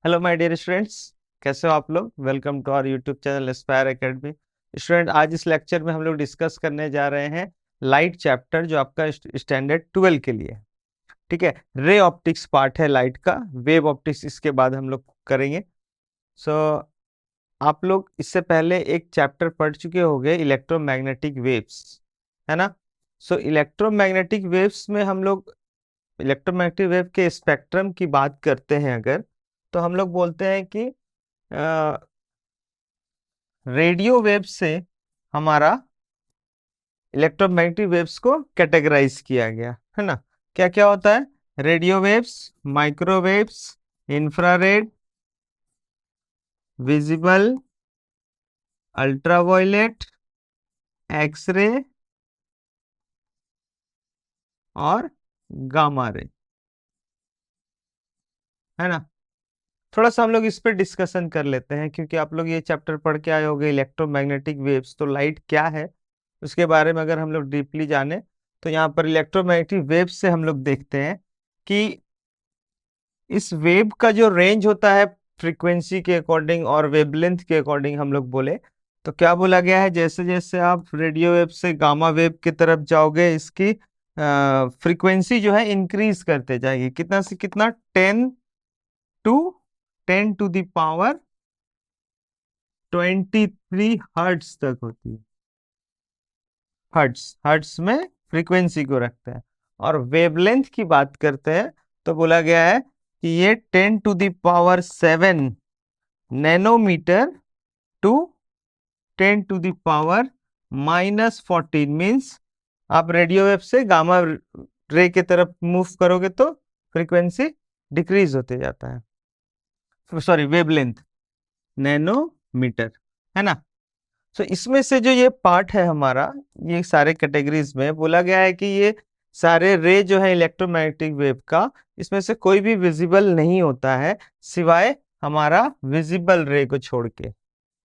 Hello my dear students, कैसे हो आप लोग। Welcome to our YouTube channel Aspire Academy. Student, आज इस लेक्चर में हम लोग डिस्कस करने जा रहे हैं लाइट चैप्टर, जो आपका स्टैंडर्ड 12 के लिए है। ठीक है, रे ऑप्टिक्स पार्ट है लाइट का, वेव ऑप्टिक्स इसके बाद हम लोग करेंगे। सो आप लोग इससे पहले एक चैप्टर पढ़ चुके होंगे, इलेक्ट्रोमैग्नेटिक वेव्स, है ना। सो इलेक्ट्रोमैग्नेटिक वेव्स में हम लोग इलेक्ट्रोमैग्नेटिक वेव के स्पेक्ट्रम की बात करते हैं अगर, तो हम लोग बोलते हैं कि रेडियो वेव से हमारा इलेक्ट्रोमैग्नेटिक वेव्स को कैटेगराइज किया गया है ना। क्या क्या होता है? Radio waves, microwaves, infrared, visible, ultraviolet, X ray और गामा रे, है ना। थोड़ा सा हम लोग इस पर डिस्कशन कर लेते हैं, क्योंकि आप लोग ये चैप्टर पढ़ के आए होंगे इलेक्ट्रोमैग्नेटिक वेव्स, तो लाइट क्या है उसके बारे में अगर हम लोग डीपली जाने, तो यहाँ पर इलेक्ट्रोमैग्नेटिक वेव्स से हम लोग देखते हैं कि इस वेव का जो रेंज होता है फ्रीक्वेंसी के अकॉर्डिंग और वेवलेंथ के अकॉर्डिंग हम लोग बोले, तो क्या बोला गया है, जैसे जैसे आप रेडियो वेव से गामा वेव की तरफ जाओगे, इसकी फ्रीक्वेंसी जो है इंक्रीज करते जाएगी। कितना से कितना? To 10 to the power 23 hertz तक होती है। हर्ट्स, हर्ट्स में फ्रीक्वेंसी को रखते हैं। और वेवलेंथ की बात करते हैं तो बोला गया है कि ये 10 to the power 7 nanometre to 10 to the power -14 means आप रेडियो वेव से गामा रे की तरफ मूव करोगे तो फ्रीक्वेंसी डिक्रीज होते जाता है, सॉरी वेवलेंथ, नैनोमीटर, है ना। सो इसमें से जो ये पार्ट है हमारा, ये सारे कैटेगरीज में बोला गया है कि ये सारे रे जो है इलेक्ट्रोमैग्नेटिक वेव का, इसमें से कोई भी विजिबल नहीं होता है सिवाय हमारा विजिबल रे को छोड़ के,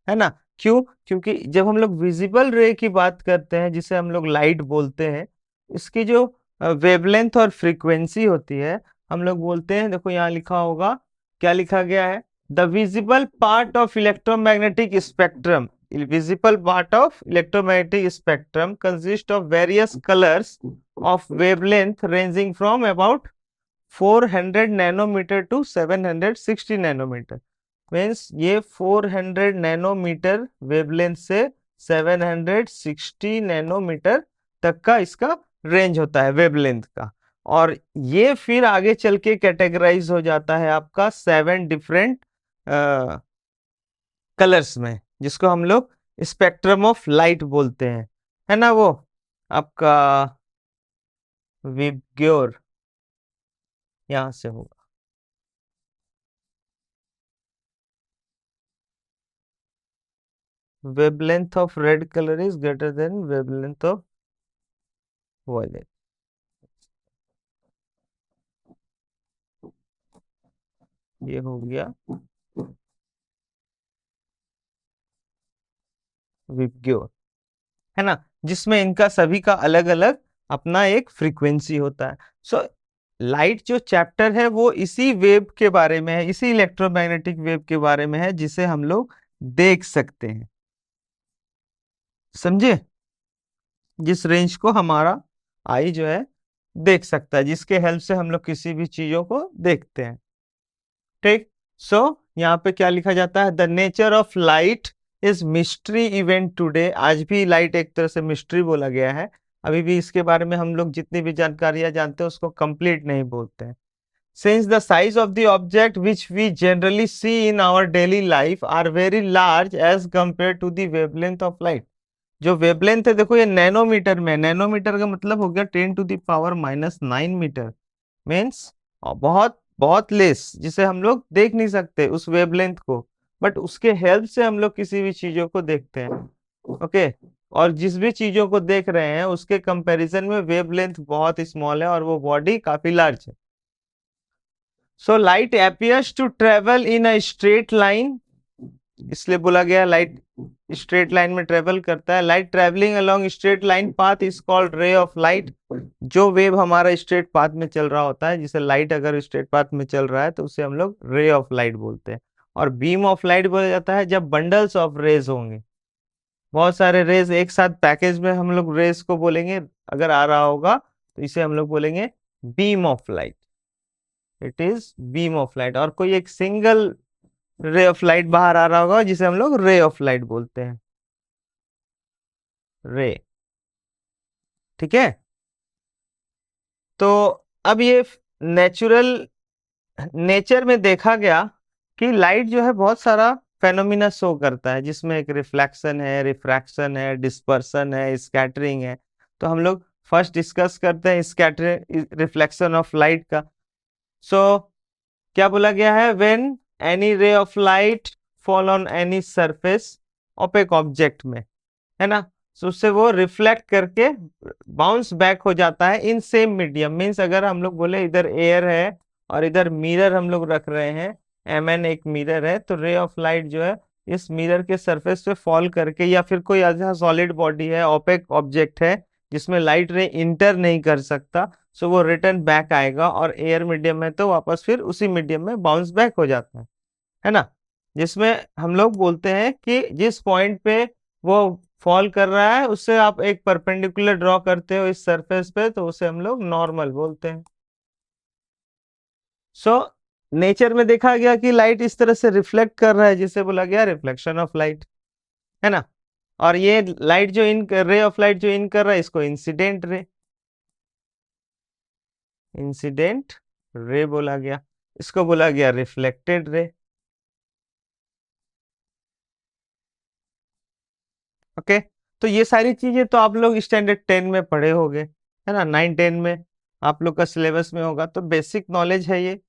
है ना। क्यों? क्योंकि जब हम लोग विजिबल रे की बात करते हैं, जिसे हम लोग लाइट बोलते हैं, इसकी जो वेवलेंथ और फ्रीक्वेंसी होती है, हम लोग बोलते हैं, देखो यहाँ लिखा होगा, क्या लिखा गया है, the visible part of electromagnetic spectrum, visible part of electromagnetic spectrum consists of various colors of wavelength ranging from about 400 nanometre to 760 nanometre. Means ये 400 नैनोमीटर वेवलेंथ से 760 नैनोमीटर तक का इसका रेंज होता है वेवलेंथ का। और ये फिर आगे चल के कैटेगराइज हो जाता है आपका 7 डिफरेंट कलर्स में, जिसको हम लोग स्पेक्ट्रम ऑफ लाइट बोलते हैं, है ना। वो आपका विबग्योर यहां से होगा। wavelength of red color is greater than wavelength of violet। ये हो गया विबग्योर, है ना, जिसमें इनका सभी का अलग अलग अपना एक फ्रीक्वेंसी होता है। सो लाइट जो चैप्टर है वो इसी वेव के बारे में है, इसी इलेक्ट्रोमैग्नेटिक वेव के बारे में है, जिसे हम लोग देख सकते हैं, समझे। जिस रेंज को हमारा आई जो है देख सकता है, जिसके हेल्प से हम लोग किसी भी चीजों को देखते हैं। ठीक। सो यहाँ पे क्या लिखा जाता है, the nature of light is mystery event today. आज भी लाइट एक तरह से मिस्ट्री बोला गया है, अभी भी इसके बारे में हम लोग जितनी भी जानकारियां जानते हैं उसको कंप्लीट नहीं बोलते हैं। Since the size of the object which we generally see in our daily life are very large as compared to the wavelength of light। जो वेवलेंथ है देखो ये नैनोमीटर में, नैनोमीटर का मतलब हो गया 10 to the power -9 metre. Means बहुत बहुत लेस, जिसे हम लोग देख नहीं सकते उस वेवलेंथ को, बट उसके हेल्प से हम लोग किसी भी चीजों को देखते हैं। ओके। और जिस भी चीजों को देख रहे हैं उसके कंपैरिजन में वेवलेंथ बहुत स्मॉल है और वो बॉडी काफी लार्ज है। So light appears to travel in a straight line इसलिए बोला गया लाइट स्ट्रेट लाइन में ट्रेवल करता है। Light travelling along straight line path is called ray of light. जो वेव हमारा स्ट्रेट पाथ में चल रहा होता है, जिसे लाइट अगर स्ट्रेट पाथ में चल रहा है तो उसे हम लोग रे ऑफ लाइट बोलते हैं। और बीम ऑफ लाइट बोला जाता है जब बंडल्स ऑफ रेज होंगे, बहुत सारे रेज एक साथ पैकेज में हम लोग रेज को बोलेंगे, अगर आ रहा होगा तो इसे हम लोग बोलेंगे beam of light. It is beam of light. और कोई एक सिंगल रे ऑफ लाइट बाहर आ रहा होगा जिसे हम लोग रे ऑफ लाइट बोलते हैं, रे। ठीक है। तो अब ये नेचर में देखा गया कि लाइट जो है बहुत सारा फेनोमिना शो करता है, जिसमें एक रिफ्लेक्शन है, रिफ्रैक्शन है, डिस्पर्सन है, स्कैटरिंग है। तो हम लोग फर्स्ट डिस्कस करते हैं स्कैटरिंग रिफ्लेक्शन ऑफ लाइट का। सो क्या बोला गया है, when any ray of light fall on any surface of एक ऑब्जेक्ट में, है ना, तो उससे वो रिफ्लेक्ट करके बाउंस बैक हो जाता है इन सेम मीडियम। मीन्स अगर हम लोग बोले इधर एयर है और इधर मिरर हम लोग रख रहे हैं, mn एक मिरर है, तो रे ऑफ लाइट जो है इस मिरर के सरफेस पे फॉल करके, या फिर कोई ऐसा सॉलिड बॉडी है, ओपेक ऑब्जेक्ट है जिसमें लाइट रे इंटर नहीं कर सकता, सो वो रिटर्न बैक आएगा। और एयर मीडियम है तो वापस फिर उसी मीडियम में बाउंस बैक हो जाता है ना। जिसमें हम लोग बोलते हैं कि जिस पॉइंट पे वो फॉल कर रहा है उससे आप एक परपेंडिकुलर ड्रॉ करते हो इस सरफेस पे, तो उसे हम लोग नॉर्मल बोलते हैं। सो नेचर में देखा गया कि लाइट इस तरह से रिफ्लेक्ट कर रहा है, जिसे बोला गया रिफ्लेक्शन ऑफ लाइट, है ना। और ये लाइट जो इन रे ऑफ लाइट जो इन कर रहा है इसको इंसिडेंट रे बोला गया। इसको बोला गया रिफ्लेक्टेड रे। ओके। तो ये सारी चीजें तो आप लोग स्टैंडर्ड 10 में पढ़े होंगे, है ना, 9-10 में आप लोग का सिलेबस में होगा, तो बेसिक नॉलेज है ये।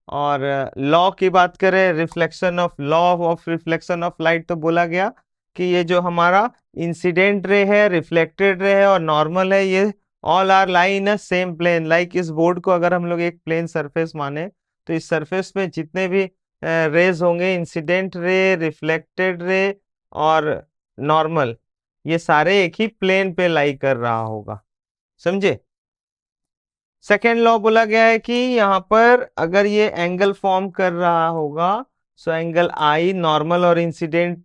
और लॉ की बात करें, reflection of law of reflection of light, तो बोला गया कि ये जो हमारा इंसिडेंट रे है, रिफ्लेक्टेड रे है और नॉर्मल है, ये all are lie in a same plane. Like इस बोर्ड को अगर हम लोग एक प्लेन सरफेस माने, तो इस सरफेस में जितने भी रेज होंगे, इंसिडेंट रे, रिफ्लेक्टेड रे और नॉर्मल, ये सारे एक ही प्लेन पे लाई कर रहा होगा। समझे। सेकेंड लॉ बोला गया है कि यहाँ पर अगर ये एंगल फॉर्म कर रहा होगा, सो एंगल आई, नॉर्मल और इंसिडेंट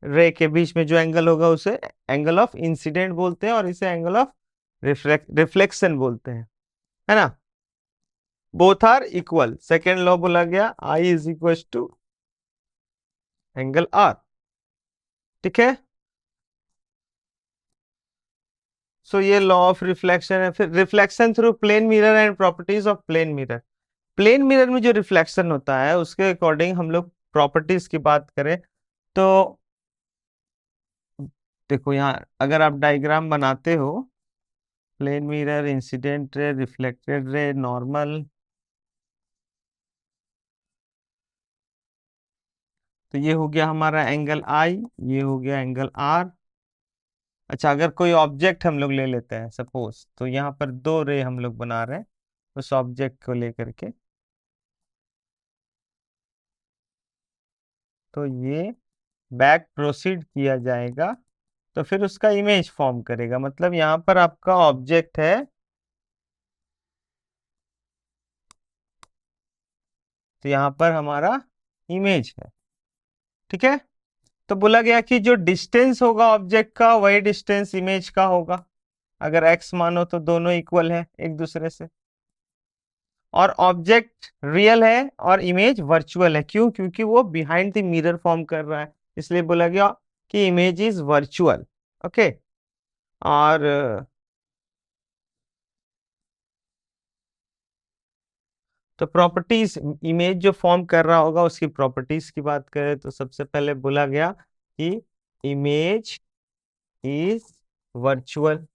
रे के बीच में जो एंगल होगा उसे एंगल ऑफ इंसिडेंट बोलते हैं, और इसे एंगल ऑफ रिफ्लेक्शन बोलते हैं, है ना। Both are equal. Second law बोला गया I is equal to angle R. ठीक है। सो ये लॉ ऑफ रिफ्लेक्शन है। फिर reflection through plane mirror and properties of plane mirror. Plane mirror में जो रिफ्लेक्शन होता है उसके अकॉर्डिंग हम लोग प्रॉपर्टीज की बात करें तो देखो, यहाँ अगर आप डायग्राम बनाते हो, plane mirror, incident ray, reflected ray, normal, तो ये हो गया हमारा एंगल आई, ये हो गया एंगल आर। अच्छा, अगर कोई ऑब्जेक्ट हम लोग ले लेते हैं सपोज, तो यहाँ पर दो रे हम लोग बना रहे हैं उस ऑब्जेक्ट को लेकर के, तो ये बैक प्रोसीड किया जाएगा, तो फिर उसका इमेज फॉर्म करेगा। मतलब यहाँ पर आपका ऑब्जेक्ट है, तो यहाँ पर हमारा इमेज है। ठीक है। तो बोला गया कि जो डिस्टेंस होगा ऑब्जेक्ट का, वही डिस्टेंस इमेज का होगा। अगर x मानो तो दोनों इक्वल है एक दूसरे से। और ऑब्जेक्ट रियल है और इमेज वर्चुअल है। क्यों? क्योंकि वो बिहाइंड द मिरर फॉर्म कर रहा है, इसलिए बोला गया कि इमेज इज वर्चुअल। ओके। और तो प्रॉपर्टीज, इमेज जो फॉर्म कर रहा होगा उसकी प्रॉपर्टीज की बात करें तो सबसे पहले बोला गया कि इमेज इज वर्चुअल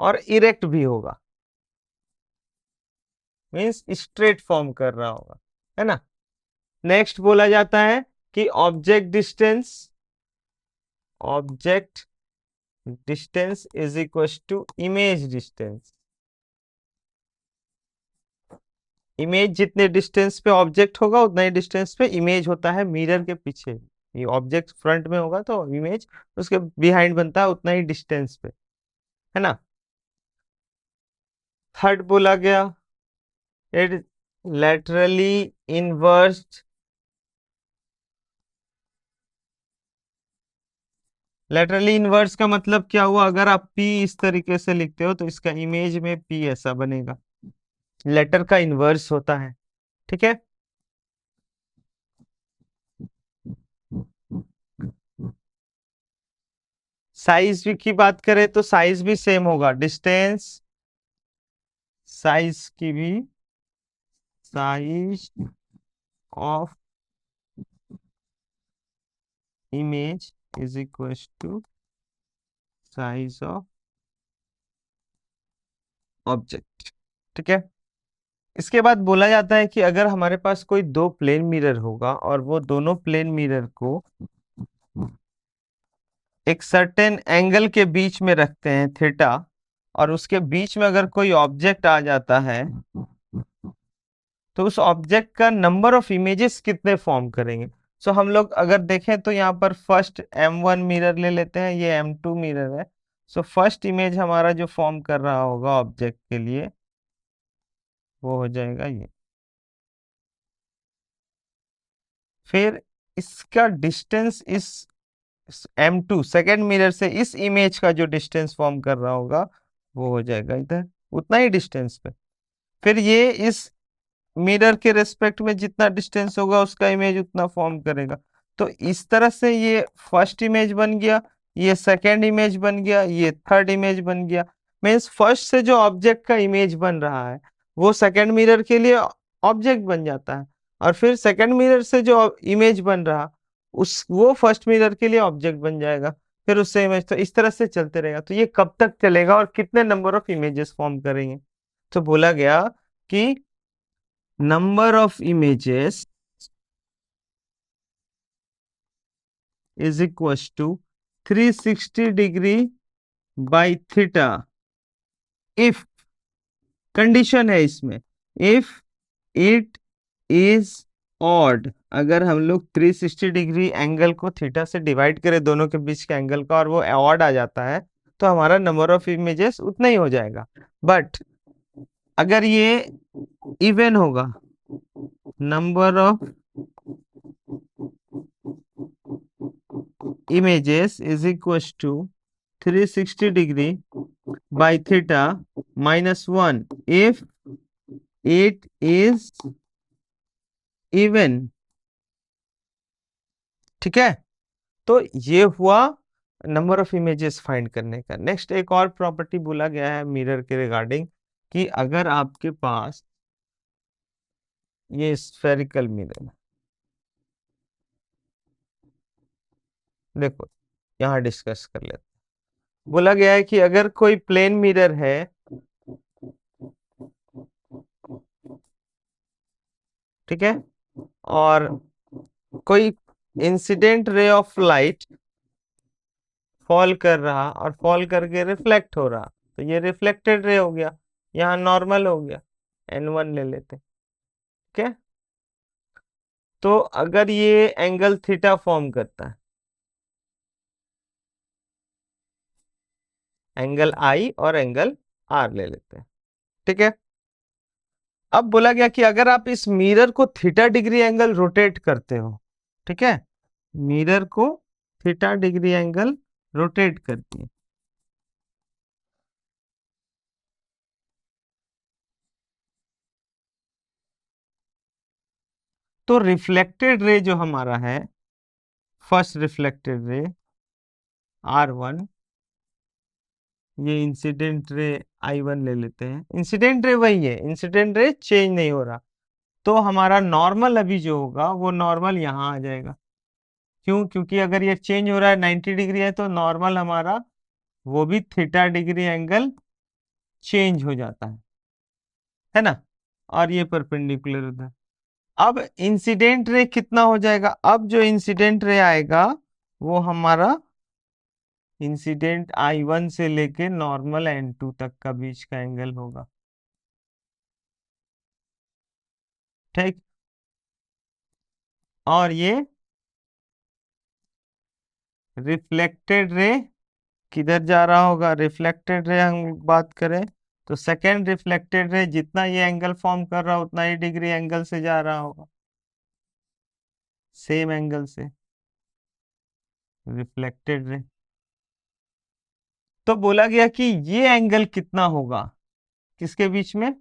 और इरेक्ट भी होगा, मीन्स स्ट्रेट फॉर्म कर रहा होगा, है ना। नेक्स्ट बोला जाता है कि object distance is equal to image distance. Image जितने डिस्टेंस पे ऑब्जेक्ट होगा उतना ही डिस्टेंस पे इमेज होता है मिरर के पीछे। ये ऑब्जेक्ट फ्रंट में होगा तो इमेज उसके बिहाइंड बनता है उतना ही डिस्टेंस पे, है ना। थर्ड बोला गया it laterally inversed, laterally inverse का मतलब क्या हुआ, अगर आप P इस तरीके से लिखते हो तो इसका इमेज में P ऐसा बनेगा, लेटर का इनवर्स होता है, ठीक है। साइज की बात करें तो साइज भी सेम होगा, डिस्टेंस साइज की भी, size of image is equal to size of object, ठीक है। इसके बाद बोला जाता है कि अगर हमारे पास कोई दो प्लेन मिरर होगा और वो दोनों प्लेन मिरर को एक सर्टेन एंगल के बीच में रखते हैं थीटा, और उसके बीच में अगर कोई ऑब्जेक्ट आ जाता है तो उस ऑब्जेक्ट का नंबर ऑफ इमेजेस कितने फॉर्म करेंगे। सो हम लोग अगर देखें तो यहाँ पर फर्स्ट M1 मिरर ले लेते हैं, ये M2 मिरर है। सो फर्स्ट इमेज हमारा जो फॉर्म कर रहा होगा ऑब्जेक्ट के लिए वो हो जाएगा ये। फिर इसका डिस्टेंस इस M2 सेकेंड मिरर से इस इमेज का जो डिस्टेंस फॉर्म कर रहा होगा वो हो जाएगा इधर उतना ही डिस्टेंस पे। फिर ये इस मिरर के रेस्पेक्ट में जितना डिस्टेंस होगा उसका इमेज उतना फॉर्म करेगा। तो इस तरह से ये फर्स्ट इमेज बन गया, ये सेकेंड इमेज बन गया, ये थर्ड इमेज बन गया। मीन्स फर्स्ट से जो ऑब्जेक्ट का इमेज बन रहा है वो सेकेंड मिरर के लिए ऑब्जेक्ट बन जाता है, और फिर सेकेंड मिरर से जो इमेज बन रहा उस वो फर्स्ट मिरर के लिए ऑब्जेक्ट बन जाएगा, फिर उससे इमेज। तो इस तरह से चलते रहेगा। तो ये कब तक चलेगा और कितने नंबर ऑफ इमेजेस फॉर्म करेंगे। तो बोला गया कि number of images is equals to 360 degree by theta if, condition है इसमें, if it is odd, अगर हम लोग 360 डिग्री एंगल को थीटा से डिवाइड करें दोनों के बीच के एंगल का और वो ऑड आ जाता है तो हमारा नंबर ऑफ इमेजेस उतना ही हो जाएगा। बट अगर ये इवन होगा, number of images is equals to 360 degree by theta minus 1 if it is even, ठीक है। तो ये हुआ नंबर ऑफ इमेजेस फाइंड करने का। नेक्स्ट एक और प्रॉपर्टी बोला गया है मिरर के रिगार्डिंग कि अगर आपके पास ये स्फेरिकल मिरर, देखो यहां डिस्कस कर लेते हैं। बोला गया है कि अगर कोई प्लेन मिरर है, ठीक है, और कोई incident ray of light fall कर रहा और फॉल करके रिफ्लेक्ट हो रहा, तो ये रिफ्लेक्टेड रे हो गया, यहाँ नॉर्मल हो गया, N1 ले लेते, ठीक है। तो अगर ये एंगल थीटा फॉर्म करता है, एंगल I और एंगल R ले लेते हैं, ठीक है। अब बोला गया कि अगर आप इस मिरर को थीटा डिग्री एंगल रोटेट करते हो, ठीक है, मिरर को थीटा डिग्री एंगल रोटेट करती है, तो रिफ्लेक्टेड रे जो हमारा है, फर्स्ट रिफ्लेक्टेड रे R1, ये इंसिडेंट रे I1 ले लेते हैं। इंसिडेंट रे वही है, इंसिडेंट रे चेंज नहीं हो रहा, तो हमारा नॉर्मल अभी जो होगा वो नॉर्मल यहाँ आ जाएगा। क्यों? क्योंकि अगर ये चेंज हो रहा है 90 डिग्री है तो नॉर्मल हमारा वो भी थीटा डिग्री एंगल चेंज हो जाता है ना, और ये परपेंडिकुलर होता है। अब इंसिडेंट रे कितना हो जाएगा, अब जो इंसिडेंट रे आएगा वो हमारा इंसिडेंट I1 से लेके नॉर्मल N2 तक का बीच का एंगल होगा। ठीक। और ये रिफ्लेक्टेड रे किधर जा रहा होगा, रिफ्लेक्टेड रे हम बात करें तो सेकेंड रिफ्लेक्टेड रे जितना ये एंगल फॉर्म कर रहा उतना ही डिग्री एंगल से जा रहा होगा, सेम एंगल से रिफ्लेक्टेड रे। तो बोला गया कि ये एंगल कितना होगा किसके बीच में,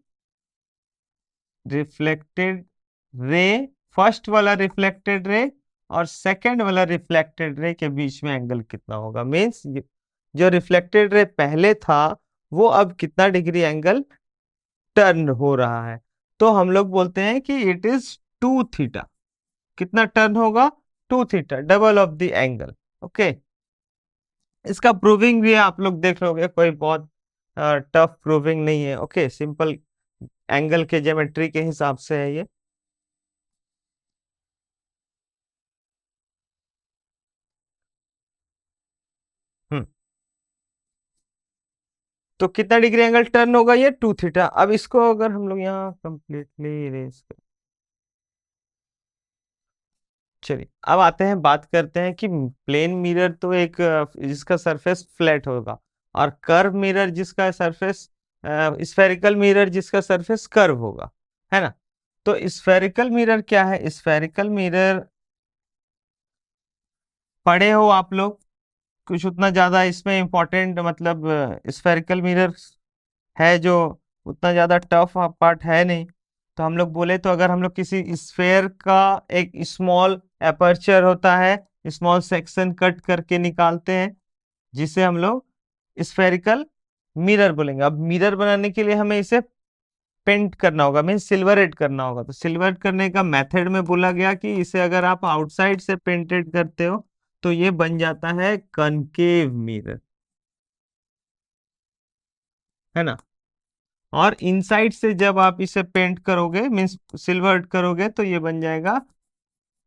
रिफ्लेक्टेड रे, फर्स्ट वाला रिफ्लेक्टेड रे और सेकंड वाला रिफ्लेक्टेड रे के बीच में एंगल कितना होगा। मींस जो रिफ्लेक्टेड रे पहले था वो अब कितना डिग्री एंगल टर्न हो रहा है। तो हम लोग बोलते हैं कि इट इज 2 थीटा। कितना टर्न होगा, 2 theta, double of the angle. Okay, इसका प्रूविंग भी आप लोग देख लोगे, कोई बहुत टफ प्रूविंग नहीं है। ओके, सिंपल एंगल के ज्योमेट्री के हिसाब से है ये। हम्म, तो कितना डिग्री एंगल टर्न होगा, ये 2 थीटा। अब इसको अगर हम लोग यहाँ कंप्लीटली इरेज कर, चलिए अब आते हैं, बात करते हैं कि प्लेन मिरर तो एक जिसका सरफेस फ्लैट होगा, और कर्व मिरर जिसका सरफेस, स्फेरिकल मिरर जिसका सरफेस कर्व होगा, है ना। तो स्फेरिकल मिरर क्या है, स्फेरिकल मिरर पढ़े हो आप लोग, कुछ उतना ज्यादा इसमें इंपॉर्टेंट मतलब स्फेरिकल मिरर है जो उतना ज्यादा टफ पार्ट है नहीं। तो हम लोग बोले तो अगर हम लोग किसी स्फेयर का एक स्मॉल एपर्चर होता है, स्मॉल सेक्शन कट करके निकालते हैं, जिसे हम लोग स्फेरिकल मिरर बोलेंगे। अब मिरर बनाने के लिए हमें इसे पेंट करना होगा, मीन सिल्वरेट करना होगा। तो सिल्वरेट करने का मेथड में बोला गया कि इसे अगर आप आउटसाइड से पेंटेड करते हो तो ये बन जाता है कनकेव मिरर, है ना। और इनसाइड से जब आप इसे पेंट करोगे, मीन्स सिल्वर्ड करोगे, तो ये बन जाएगा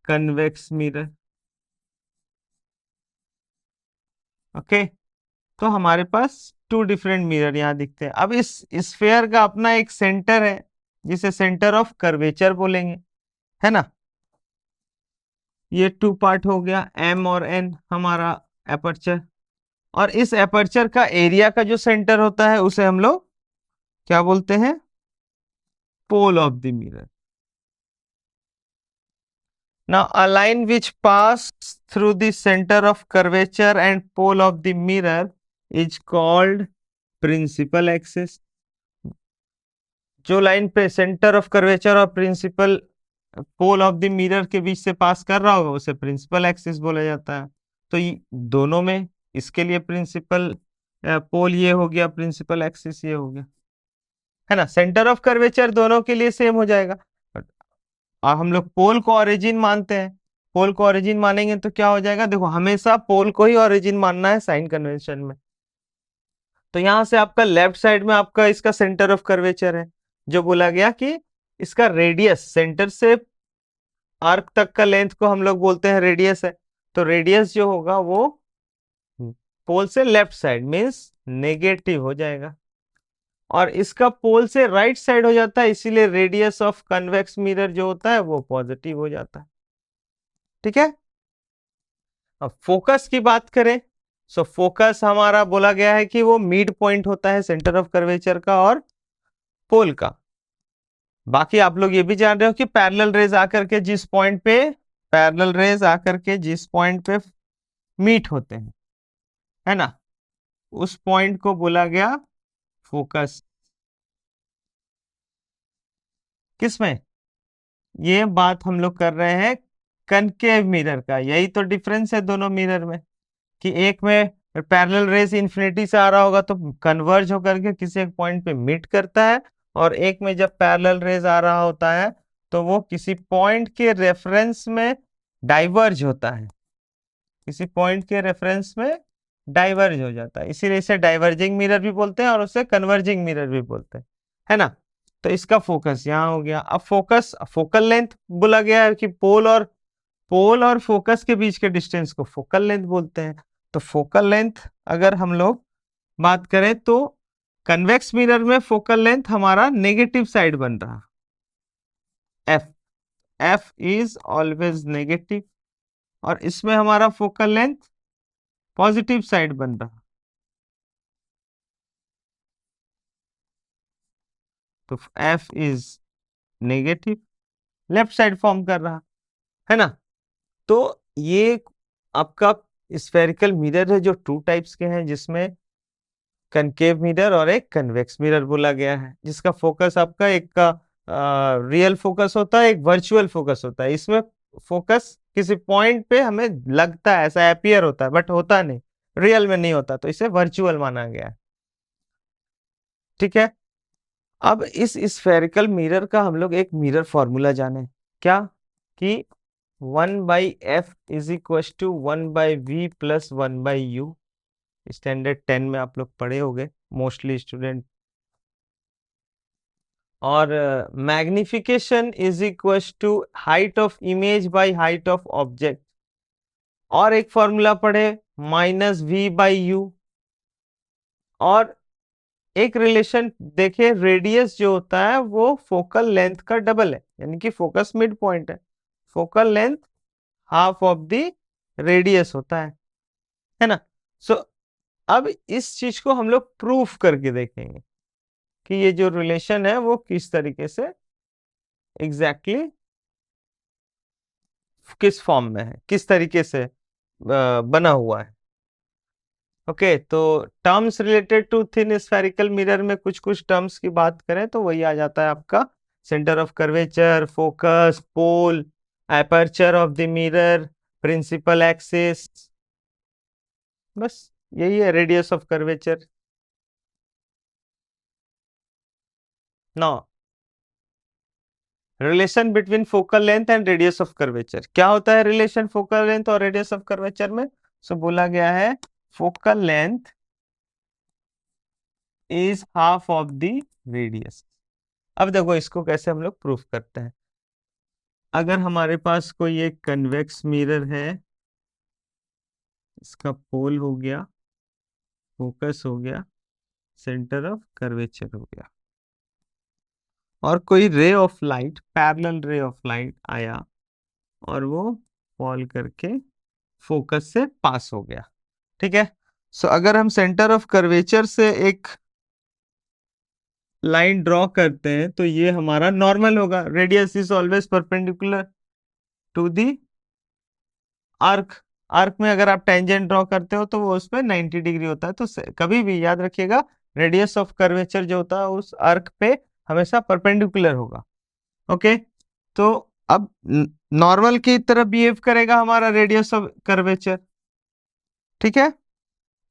कन्वेक्स मिरर। ओके, तो हमारे पास 2 डिफरेंट मिरर यहाँ दिखते हैं। अब इस स्फेयर का अपना एक सेंटर है जिसे सेंटर ऑफ कर्वेचर बोलेंगे, है ना। ये 2 पार्ट हो गया, एम और एन हमारा एपर्चर। और इस एपर्चर का एरिया का जो सेंटर होता है उसे हम लोग क्या बोलते हैं, pole of the mirror. Now a line which passes through the center of curvature and pole of the mirror is called principal axis. जो लाइन पे सेंटर ऑफ कर्वेचर और principal pole of the mirror के बीच से पास कर रहा होगा उसे प्रिंसिपल एक्सिस बोला जाता है। तो दोनों में, इसके लिए प्रिंसिपल पोल ये हो गया, प्रिंसिपल एक्सिस ये हो गया, है ना। सेंटर ऑफ कर्वेचर दोनों के लिए सेम हो जाएगा। और हम लोग पोल को ओरिजिन मानते हैं, पोल को ओरिजिन मानेंगे तो क्या हो जाएगा, देखो हमेशा पोल को ही ओरिजिन मानना है साइन कन्वेंशन में। तो यहां से आपका लेफ्ट साइड में आपका इसका सेंटर ऑफ कर्वेचर है, जो बोला गया कि इसका रेडियस सेंटर से आर्क तक का लेंथ को हम लोग बोलते हैं रेडियस है। तो रेडियस जो होगा वो पोल से लेफ्ट साइड मीन्स नेगेटिव हो जाएगा, और इसका पोल से राइट साइड हो जाता है, इसीलिए रेडियस ऑफ कन्वेक्स मिरर जो होता है वो पॉजिटिव हो जाता है। ठीक है, अब फोकस की बात करें, सो फोकस हमारा बोला गया है कि वो मिड पॉइंट होता है सेंटर ऑफ कर्वेचर का और पोल का। बाकी आप लोग ये भी जान रहे हो कि पैरेलल रेज आकर के जिस पॉइंट पे, पैरेलल रेज आकर के जिस पॉइंट पे मीट होते हैं, है ना, उस पॉइंट को बोला गया फोकस। किसमें, ये बात हम लोग कर रहे हैं कनकेव मिरर का। यही तो डिफरेंस है दोनों मिरर में, कि एक में पैरेलल रेज इंफिनिटी से आ रहा होगा तो कन्वर्ज होकर के किसी एक पॉइंट पे मीट करता है, और एक में जब पैरेलल रेज आ रहा होता है तो वो किसी पॉइंट के रेफरेंस में डाइवर्ज होता है, किसी पॉइंट के रेफरेंस में डाइवर्ज हो जाता है, इसीलिए इसे डाइवर्जिंग मिरर भी बोलते हैं और उसे कन्वर्जिंग मिरर भी बोलते हैं, है ना। तो इसका फोकस यहाँ हो गया। अब फोकस, फोकल लेंथ बोला गया है कि पोल और फोकस के बीच के डिस्टेंस को फोकल लेंथ बोलते हैं। तो फोकल लेंथ अगर हम लोग बात करें तो कन्वेक्स मिरर में फोकल लेंथ हमारा नेगेटिव साइड बन रहा, F, F is always negative, और इसमें हमारा फोकल लेंथ पॉजिटिव साइड बन रहा, तो F is negative, left side form कर रहा है ना। तो ये आपका स्फेरिकल मिरर है जो टू टाइप्स के हैं, जिसमें कनकेव मिरर और एक कन्वेक्स मिरर बोला गया है, जिसका फोकस आपका एक का रियल फोकस होता है, एक वर्चुअल फोकस होता है। इसमें फोकस किसी पॉइंट पे हमें लगता है, ऐसा अपीयर होता है, बट होता नहीं, रियल में नहीं होता, तो इसे वर्चुअल माना गया है। ठीक है, अब इस स्फेरिकल मिरर का हम लोग एक मिरर फॉर्मूला जाने, क्या कि 1/f is equal to 1/v plus 1/u। Standard 10 में आप लोग पढ़े होंगे मोस्टली स्टूडेंट। और magnification is equal to height of image by height of object. और एक फॉर्मूला पढ़े -v/u। और एक रिलेशन देखे, रेडियस जो होता है वो फोकल लेंथ का डबल है, यानी कि फोकस मिड पॉइंट है, focal length half of the radius होता है ना। सो अब इस चीज को हम लोग प्रूफ करके देखेंगे कि ये जो रिलेशन है वो किस तरीके से एग्जैक्टली किस फॉर्म में है, किस तरीके से बना हुआ है। ओके, तो terms related to thin spherical mirror में कुछ कुछ टर्म्स की बात करें तो वही आ जाता है आपका centre of curvature, focus, pole, aperture of the mirror, principal axis, बस यही है radius of curvature. Now relation between focal length and radius of curvature, क्या होता है रिलेशन फोकल लेंथ और रेडियस ऑफ कर्वेचर में? सो बोला गया है focal length is half of the radius. अब देखो इसको कैसे हम लोग प्रूफ करते हैं। अगर हमारे पास कोई एक कन्वेक्स मिरर है, इसका पोल हो गया, फोकस हो गया, सेंटर ऑफ कर्वेचर हो गया, और कोई ray of light, parallel ray of light आया और वो फॉल करके फोकस से पास हो गया। ठीक है, सो अगर हम सेंटर ऑफ कर्वेचर से एक लाइन ड्रॉ करते हैं तो ये हमारा नॉर्मल होगा, radius is always perpendicular to the arc. Arc में अगर आप टेंजेंट ड्रॉ करते हो तो वो उसमें 90 डिग्री होता है, तो कभी भी याद रखिएगा रेडियस ऑफ कर्वेचर जो होता है उस आर्क पे हमेशा परपेंडिकुलर होगा। ओके, तो अब नॉर्मल की तरह बिहेव करेगा हमारा रेडियस ऑफ कर्वेचर। ठीक है,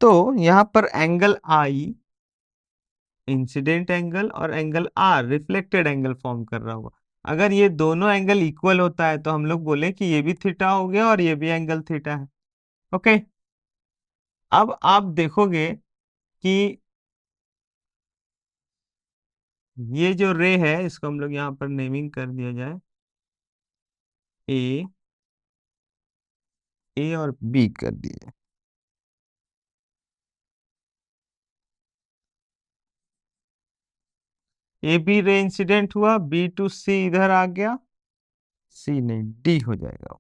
तो यहां पर एंगल आई इंसिडेंट एंगल और angle R reflected angle form कर रहा होगा। अगर ये दोनों एंगल इक्वल होता है तो हम लोग बोले कि ये भी थीटा हो गया और ये भी एंगल थीटा है। ओके, अब आप देखोगे कि ये जो रे है इसको हम लोग यहां पर नेमिंग कर दिया जाए, ए और बी कर दिए। ए बी रे इंसिडेंट हुआ, बी टू सी इधर आ गया, सी नहीं डी हो जाएगा,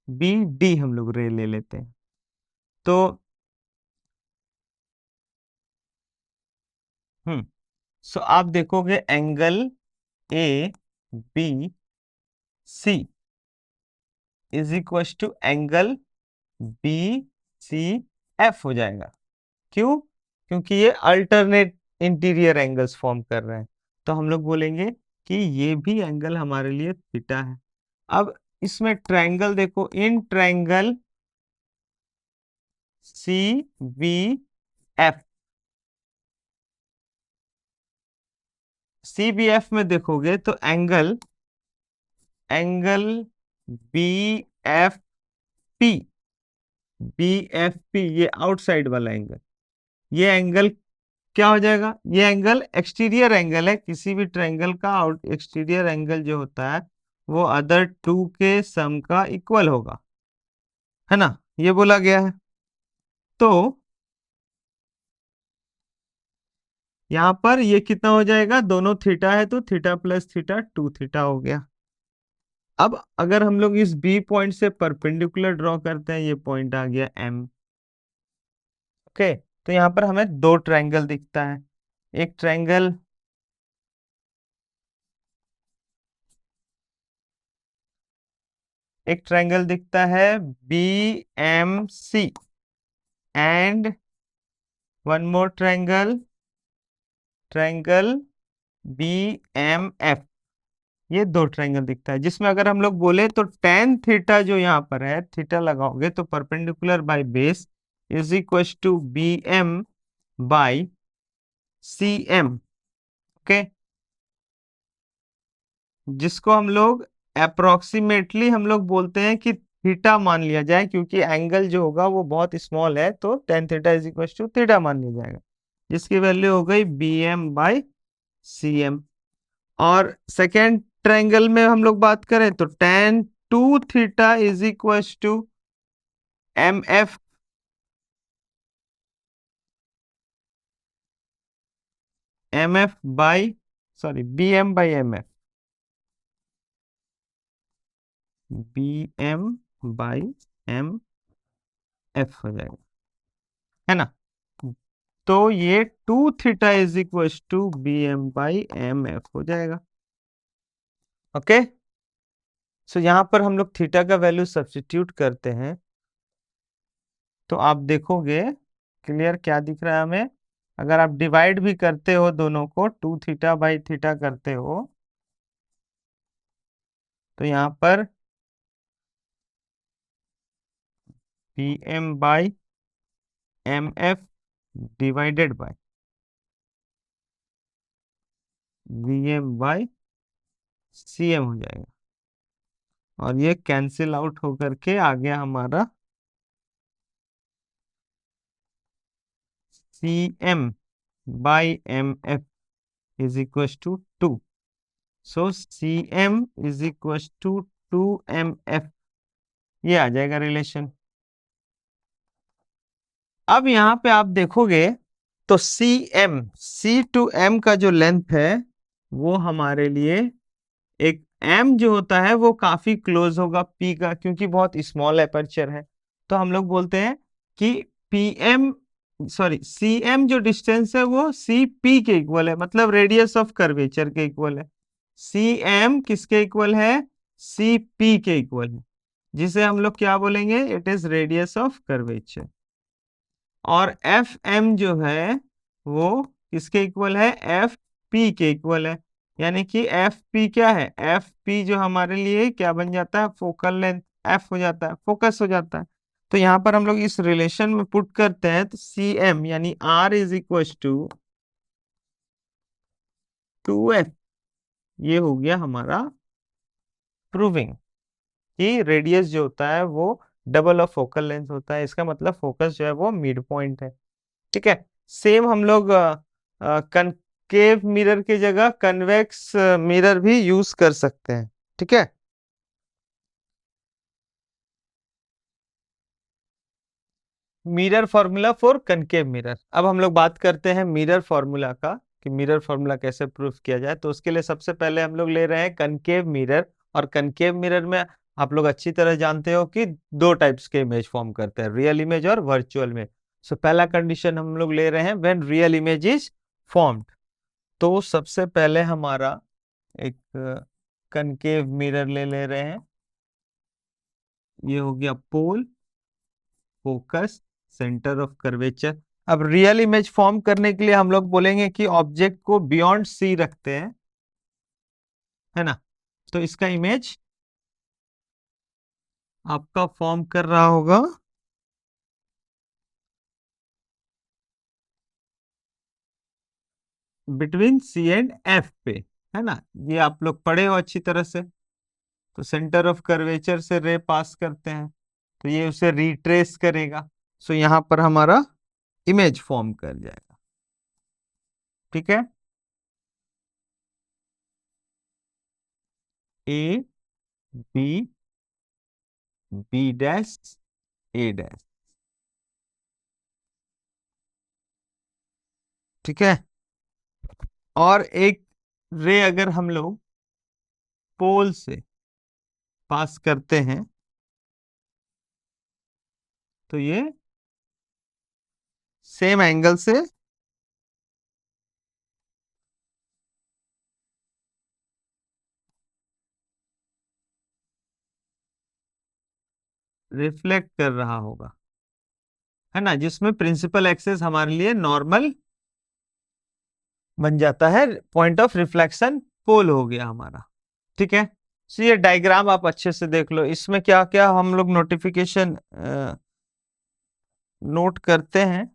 बी डी हम लोग रे ले लेते हैं। तो सो आप देखोगे angle A B C is equal to angle B C F हो जाएगा। क्यों? क्योंकि ये अल्टरनेट इंटीरियर एंगल्स फॉर्म कर रहे हैं, तो हम लोग बोलेंगे कि ये भी एंगल हमारे लिए थीटा है। अब इसमें ट्रायंगल देखो, in triangle C B F, C B F में देखोगे तो angle B F P, B F P ये आउटसाइड वाला एंगल, ये एंगल क्या हो जाएगा? ये एंगल एक्सटीरियर एंगल है, किसी भी ट्रायंगल का आउट एक्सटीरियर एंगल जो होता है वो अदर टू के सम का इक्वल होगा, है ना, ये बोला गया है। तो यहां पर ये कितना हो जाएगा, दोनों थीटा है तो थीटा प्लस थीटा 2 थीटा हो गया। अब अगर हम लोग इस बी पॉइंट से परपेंडिकुलर ड्रॉ करते हैं, ये पॉइंट आ गया एम। ओके, तो यहाँ पर हमें दो ट्रायंगल दिखता है। एक ट्रायंगल दिखता है B M C, and one more triangle B M F. ये दो ट्रायंगल दिखता है, जिसमें अगर हम लोग बोले तो टेन थीटा जो यहाँ पर है, थीटा लगाओगे तो perpendicular by base is equal to B M by C M. Okay, जिसको हम लोग अप्रोक्सीमेटली हम लोग बोलते हैं कि थीटा मान लिया जाए, क्योंकि एंगल जो होगा वो बहुत स्मॉल है, तो tan theta is equal to theta मान लिया जाएगा, जिसकी वैल्यू हो गई B M by C M. और सेकेंड ट्रायंगल में हम लोग बात करें तो tan two theta is equal to M F by B M by M F, B M by M F हो जाएगा, है ना। तो ये two theta is equal to B M by M F हो जाएगा। ओके, सो यहां पर हम लोग थीटा का वैल्यू सब्स्टिट्यूट करते हैं, तो आप देखोगे क्लियर क्या दिख रहा है हमें। अगर आप डिवाइड भी करते हो दोनों को, टू थीटा बाई थीटा करते हो, तो यहां पर P M by M F divided by V M by C M हो जाएगा, और ये कैंसिल आउट होकर के आ गया हमारा C M by M F is equal to two. So C M is equal to two M F, ये आ जाएगा रिलेशन। अब यहां पे आप देखोगे तो सी टू एम का जो लेंथ है वो हमारे लिए, एक एम जो होता है वो काफी क्लोज होगा पी का, क्योंकि बहुत स्मॉल एपर्चर है। तो हम लोग बोलते हैं कि पी एम सी एम जो डिस्टेंस है वो सी पी के इक्वल है, मतलब रेडियस ऑफ कर्वेचर के इक्वल है। सी एम किसके इक्वल है? सी पी के इक्वल है, जिसे हम लोग क्या बोलेंगे? It is radius of curvature. और एफ एम जो है वो किसके इक्वल है? एफ पी के इक्वल है। यानी कि एफ पी क्या है? एफ पी जो हमारे लिए क्या बन जाता है? फोकल लेंथ एफ हो जाता है, फोकस हो जाता है। तो यहां पर हम लोग इस रिलेशन में पुट करते हैं, तो सी एम यानी R is equal to F. ये हो गया हमारा प्रूविंग कि रेडियस जो होता है वो डबल ऑफ फोकल लेंथ होता है। इसका मतलब फोकस जो है वो मिड पॉइंट है। ठीक है, सेम हम लोग कनकेव मिरर की जगह कन्वेक्स मिरर भी यूज कर सकते हैं। ठीक है, mirror formula for concave mirror. अब हम लोग बात करते हैं मिरर फॉर्मूला का, कि मिरर फॉर्मूला कैसे प्रूफ किया जाए। तो उसके लिए सबसे पहले हम लोग ले रहे हैं कनकेव मिरर, और कनकेव मिरर में आप लोग अच्छी तरह जानते हो कि दो टाइप्स के इमेज फॉर्म करते हैं, रियल इमेज और वर्चुअल इमेज। सो पहला कंडीशन हम लोग ले रहे हैं when real image is formed. तो सबसे पहले हमारा एक कनकेव मिरर ले रहे हैं। ये हो गया पोल, फोकस, सेंटर ऑफ कर्वेचर। अब रियल इमेज फॉर्म करने के लिए हम लोग बोलेंगे कि ऑब्जेक्ट को बियॉन्ड सी रखते हैं, है ना। तो इसका इमेज आपका फॉर्म कर रहा होगा बिटवीन सी एंड एफ पे, है ना। ये आप लोग पढ़े हो अच्छी तरह से। तो सेंटर ऑफ कर्वेचर से रे पास करते हैं, तो ये उसे रिट्रेस करेगा। सो यहां पर हमारा इमेज फॉर्म कर जाएगा। ठीक है, A B, B dash, A dash. ठीक है, और एक रे अगर हम लोग पोल से पास करते हैं तो ये सेम एंगल से रिफ्लेक्ट कर रहा होगा, है ना, जिसमें प्रिंसिपल एक्सेस हमारे लिए नॉर्मल बन जाता है, पॉइंट ऑफ रिफ्लेक्शन पोल हो गया हमारा। ठीक है, तो ये डायग्राम आप अच्छे से देख लो, इसमें क्या क्या हम लोग नोटिफिकेशन नोट करते हैं,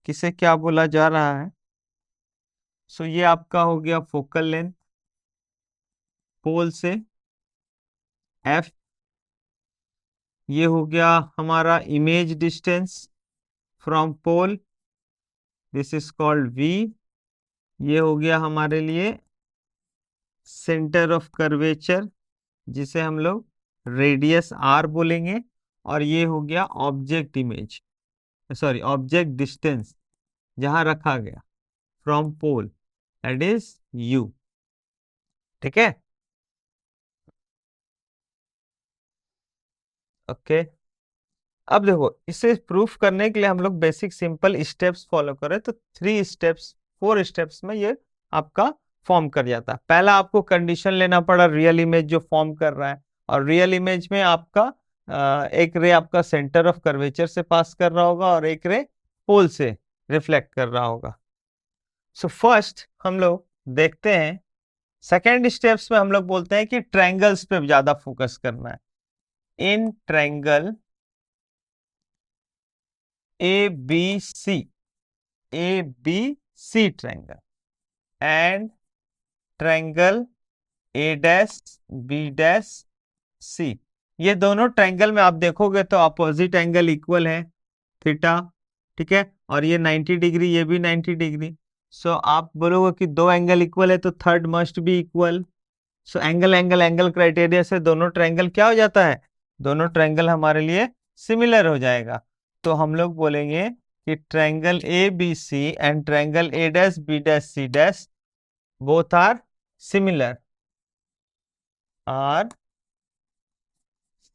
किसे क्या बोला जा रहा है। सो ये आपका हो गया फोकल लेंथ पोल से एफ, ये हो गया हमारा image distance from pole, this is called V, ये हो गया हमारे लिए सेंटर ऑफ कर्वेचर जिसे हम लोग रेडियस आर बोलेंगे, और ये हो गया object image, sorry object distance जहां रखा गया from pole, that is U. ठीक है, ओके। अब देखो, इसे प्रूफ करने के लिए हम लोग बेसिक सिंपल स्टेप्स फॉलो करें तो 3 स्टेप्स 4 स्टेप्स में ये आपका फॉर्म कर जाता है। पहला आपको कंडीशन लेना पड़ा रियल इमेज जो फॉर्म कर रहा है, और रियल इमेज में आपका एक रे आपका सेंटर ऑफ कर्वेचर से पास कर रहा होगा और एक रे पोल से रिफ्लेक्ट कर रहा होगा। सो फर्स्ट हम लोग देखते हैं, सेकेंड स्टेप्स में हम लोग बोलते हैं कि ट्रायंगल्स पे ज्यादा फोकस करना है। In triangle ABC, ABC triangle and triangle A dash B dash C, ये दोनों ट्रायंगल में आप देखोगे तो अपोजिट एंगल इक्वल है थीटा, ठीक है, और ये 90 डिग्री, ये भी 90 डिग्री। सो आप बोलोगे कि दो एंगल इक्वल है तो third must be equal. So angle angle angle criteria से दोनों ट्रायंगल क्या हो जाता है, दोनों ट्रायंगल हमारे लिए सिमिलर हो जाएगा। तो हम लोग बोलेंगे कि triangle A B C and triangle A dash B dash C dash both are similar, are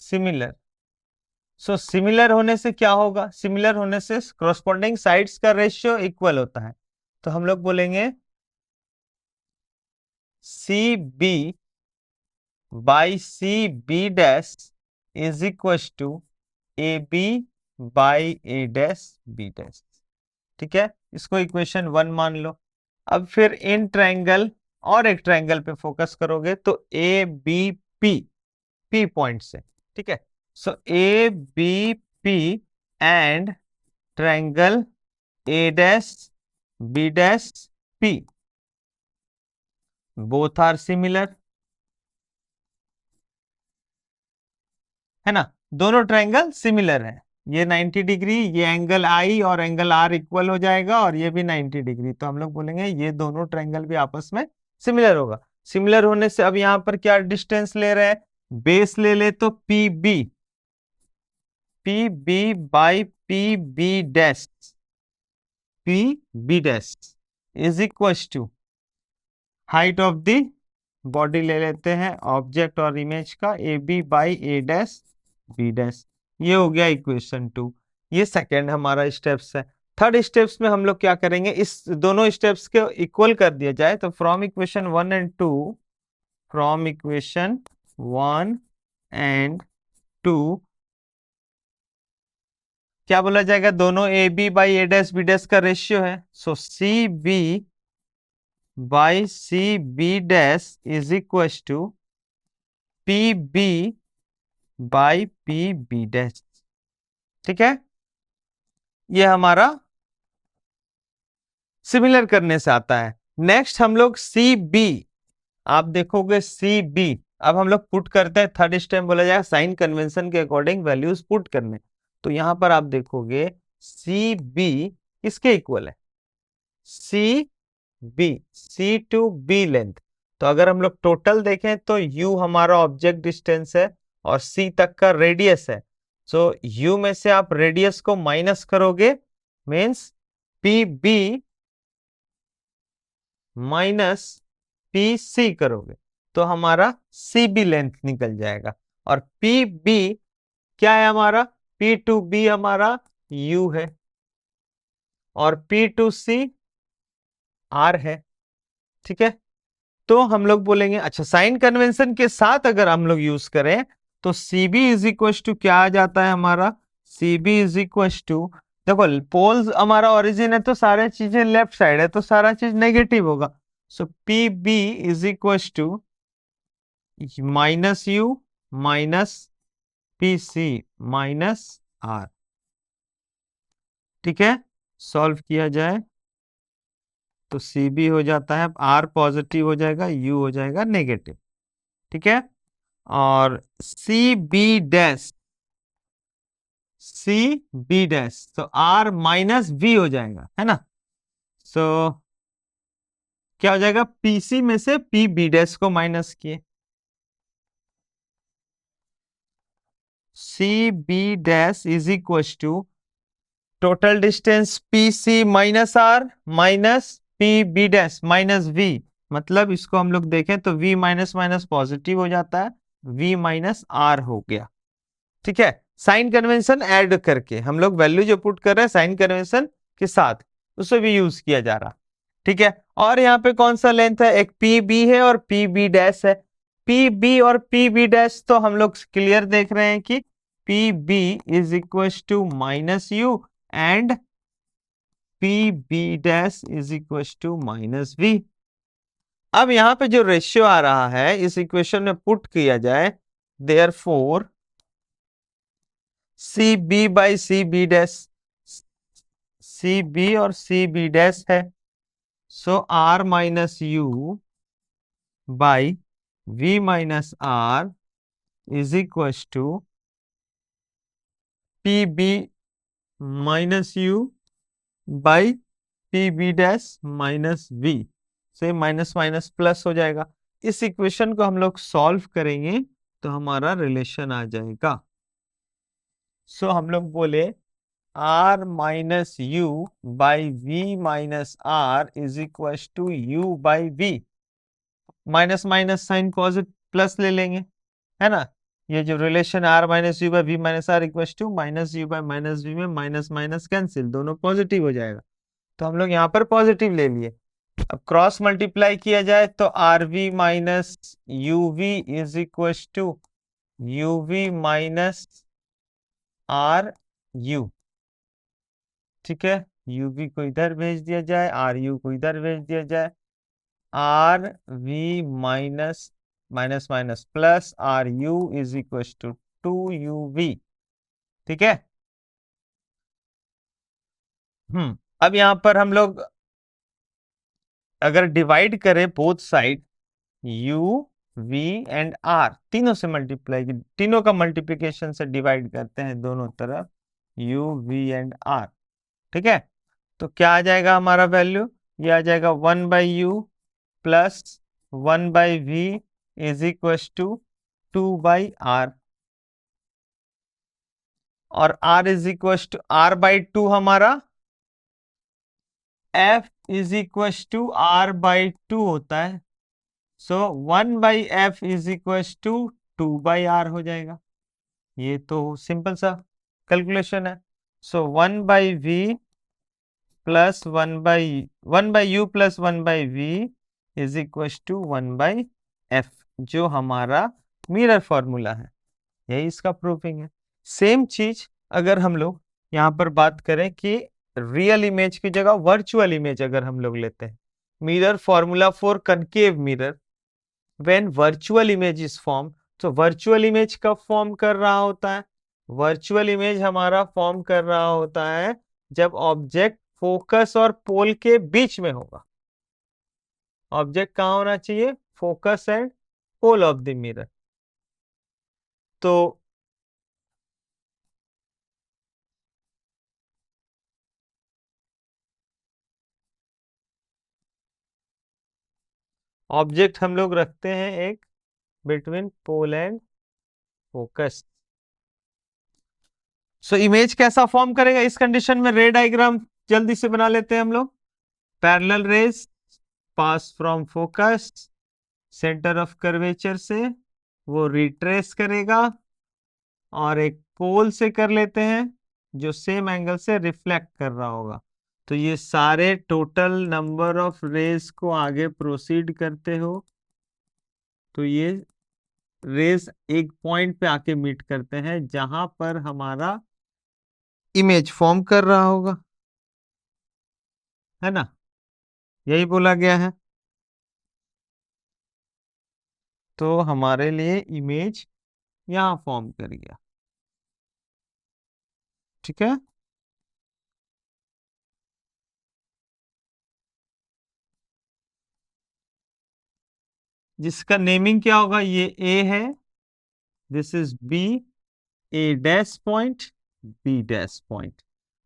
similar. So similar होने से क्या होगा, सिमिलर होने से कॉरस्पॉन्डिंग साइड्स का रेशियो इक्वल होता है। तो हम लोग बोलेंगे C B by C B dash is equal to A B by A dash B dash. ठीक है, इसको इक्वेशन 1 मान लो। अब फिर इन ट्रायंगल और एक ट्रायंगल पे फोकस करोगे तो A B P, P point से, ठीक है। So A B P and triangle A dash B dash P both are similar, है ना, दोनों ट्रायंगल सिमिलर है। ये 90 डिग्री, ये एंगल आई और एंगल आर इक्वल हो जाएगा, और ये भी 90 डिग्री, तो हम लोग बोलेंगे ये दोनों ट्रायंगल भी आपस में सिमिलर होगा। सिमिलर होने से अब यहाँ पर क्या डिस्टेंस ले रहे हैं, बेस ले ले तो P B, P B by P B dash, P B dash is equal to height of the body ले लेते हैं ऑब्जेक्ट और इमेज का, A B by A dash B dash. ये हो गया इक्वेशन 2। ये सेकेंड हमारा स्टेप्स है। थर्ड स्टेप्स में हम लोग क्या करेंगे, इस दोनों स्टेप्स के इक्वल कर दिया जाए तो from equation 1 and 2, from equation 1 and 2 क्या बोला जाएगा, दोनों A B by A dash B dash का रेशियो है। So C B by C B dash is equal to P B by P B dash. ठीक है, ये हमारा सिमिलर करने से आता है। नेक्स्ट हम लोग सी बी, आप देखोगे सी बी, अब हम लोग पुट करते हैं, थर्ड स्टेप बोला जाएगा साइन कन्वेंशन के अकॉर्डिंग वैल्यूज पुट करने। तो यहां पर आप देखोगे सी बी किसके इक्वल है, C B, C to B length. तो अगर हम लोग टोटल देखें तो यू हमारा ऑब्जेक्ट डिस्टेंस है और सी तक का रेडियस है। सो यू में से आप रेडियस को माइनस करोगे, means P B minus P C करोगे तो हमारा सी बी लेंथ निकल जाएगा। और पी बी क्या है हमारा, पी टू बी हमारा यू है और पी टू सी आर है। ठीक है, तो हम लोग बोलेंगे अच्छा साइन कन्वेंशन के साथ अगर हम लोग यूज करें तो C B is equal to क्या आ जाता है हमारा, C B is equal to, देखो पोल्स हमारा ओरिजिन है तो सारे चीजें लेफ्ट साइड है तो सारा चीज नेगेटिव होगा। So P B is equal to minus U minus P C minus R. ठीक है, सॉल्व किया जाए तो सी बी हो जाता है, आर पॉजिटिव हो जाएगा, यू हो जाएगा नेगेटिव। ठीक है, और C B dash, C B dash तो आर माइनस वी हो जाएगा, है ना। सो क्या हो जाएगा, पीसी में से पी बी डैश को माइनस किए, C B dash is equal to total distance P C minus R minus P B dash minus V, मतलब इसको हम लोग देखें तो v माइनस माइनस पॉजिटिव हो जाता है, v माइनस आर हो गया। ठीक है, साइन कन्वेंशन ऐड करके हम लोग वैल्यू जो पुट कर रहे हैं साइन कन्वेंशन के साथ उसे भी यूज किया जा रहा। ठीक है, और यहाँ पे कौन सा लेंथ है, एक पी बी है और पी बी डैश है। पी बी और पी बी डैश तो हम लोग क्लियर देख रहे हैं कि P B is equal to minus U and P B dash is equal to minus V. अब यहां पे जो रेशियो आ रहा है इस इक्वेशन में पुट किया जाए, therefore C B by C B dash, C B और सी बी डैश है, so R minus U by V minus R is equal to P B minus U by P B dash minus V, से minus minus plus हो जाएगा। इस equation को हम लोग solve करेंगे तो हमारा रिलेशन आ जाएगा। सो हम लोग बोले R minus U by V minus R is equal to U by V, minus minus sign positive plus ले लेंगे, है ना। ये जो relation R minus U by V minus R equal to minus U by minus V में minus minus cancel, दोनों positive हो जाएगा, तो हम लोग यहाँ पर पॉजिटिव ले लिए। अब क्रॉस मल्टीप्लाई किया जाए तो R V minus U V is equal to U V minus R U. ठीक है, यू वी को इधर भेज दिया जाए, आर यू को इधर भेज दिया जाए, R V minus minus minus plus R U is equal to two U V. ठीक है, अब यहां पर हम लोग अगर डिवाइड करें both side u v and r तीनों से मल्टीप्लाई, तीनों का मल्टीप्लिकेशन से डिवाइड करते हैं दोनों तरफ u v एंड r। ठीक है, तो क्या आ जाएगा हमारा वैल्यू, ये आ जाएगा 1/u plus 1/v is equal to 2/r, और r is equal to r/2 हमारा f is equal to r/2 होता है, सो 1/f is equal to 2/r हो जाएगा। ये तो सिंपल सा कैलकुलेशन है। So 1/v plus 1/u plus 1/v is equal to 1/f, जो हमारा मिरर फॉर्मूला है, यही इसका प्रूफिंग है। सेम चीज अगर हम लोग यहाँ पर बात करें कि रियल इमेज की जगह वर्चुअल इमेज अगर हम लोग लेते हैं, mirror formula for concave mirror, when virtual image is form, तो वर्चुअल इमेज कब फॉर्म कर रहा होता है, वर्चुअल इमेज हमारा फॉर्म कर रहा होता है जब ऑब्जेक्ट फोकस और पोल के बीच में होगा। ऑब्जेक्ट कहाँ होना चाहिए, focus and pole of the mirror. तो ऑब्जेक्ट हम लोग रखते हैं एक between pole and focus. So image कैसा फॉर्म करेगा इस कंडीशन में, रे डायग्राम जल्दी से बना लेते हैं हम लोग। Parallel raise pass from focus, centre of curvature से वो रिट्रेस करेगा और एक पोल से कर लेते हैं जो सेम एंगल से रिफ्लेक्ट कर रहा होगा। तो ये सारे टोटल नंबर ऑफ रेज को आगे प्रोसीड करते हो तो ये रेज एक पॉइंट पे आके मीट करते हैं जहां पर हमारा इमेज फॉर्म कर रहा होगा, है ना, यही बोला गया है। तो हमारे लिए इमेज यहां फॉर्म कर गया, ठीक है। जिसका नेमिंग क्या होगा, ये ए है, this is B, A dash point, B dash point.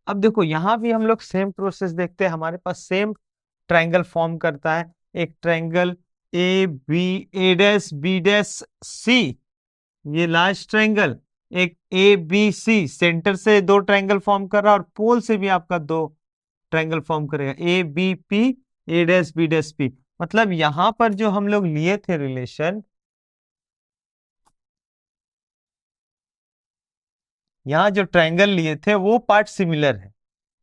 अब देखो यहां भी हम लोग सेम प्रोसेस देखते हैं, हमारे पास सेम ट्रायंगल फॉर्म करता है, एक triangle A B, A dash B dash C, ये लार्ज ट्रायंगल, एक ए बी सी, सेंटर से दो ट्रायंगल फॉर्म कर रहा है और पोल से भी आपका दो ट्रायंगल फॉर्म करेगा, A B P, A dash B dash P. मतलब यहां पर जो हम लोग लिए थे रिलेशन, यहाँ जो ट्रायंगल लिए थे वो पार्ट सिमिलर है,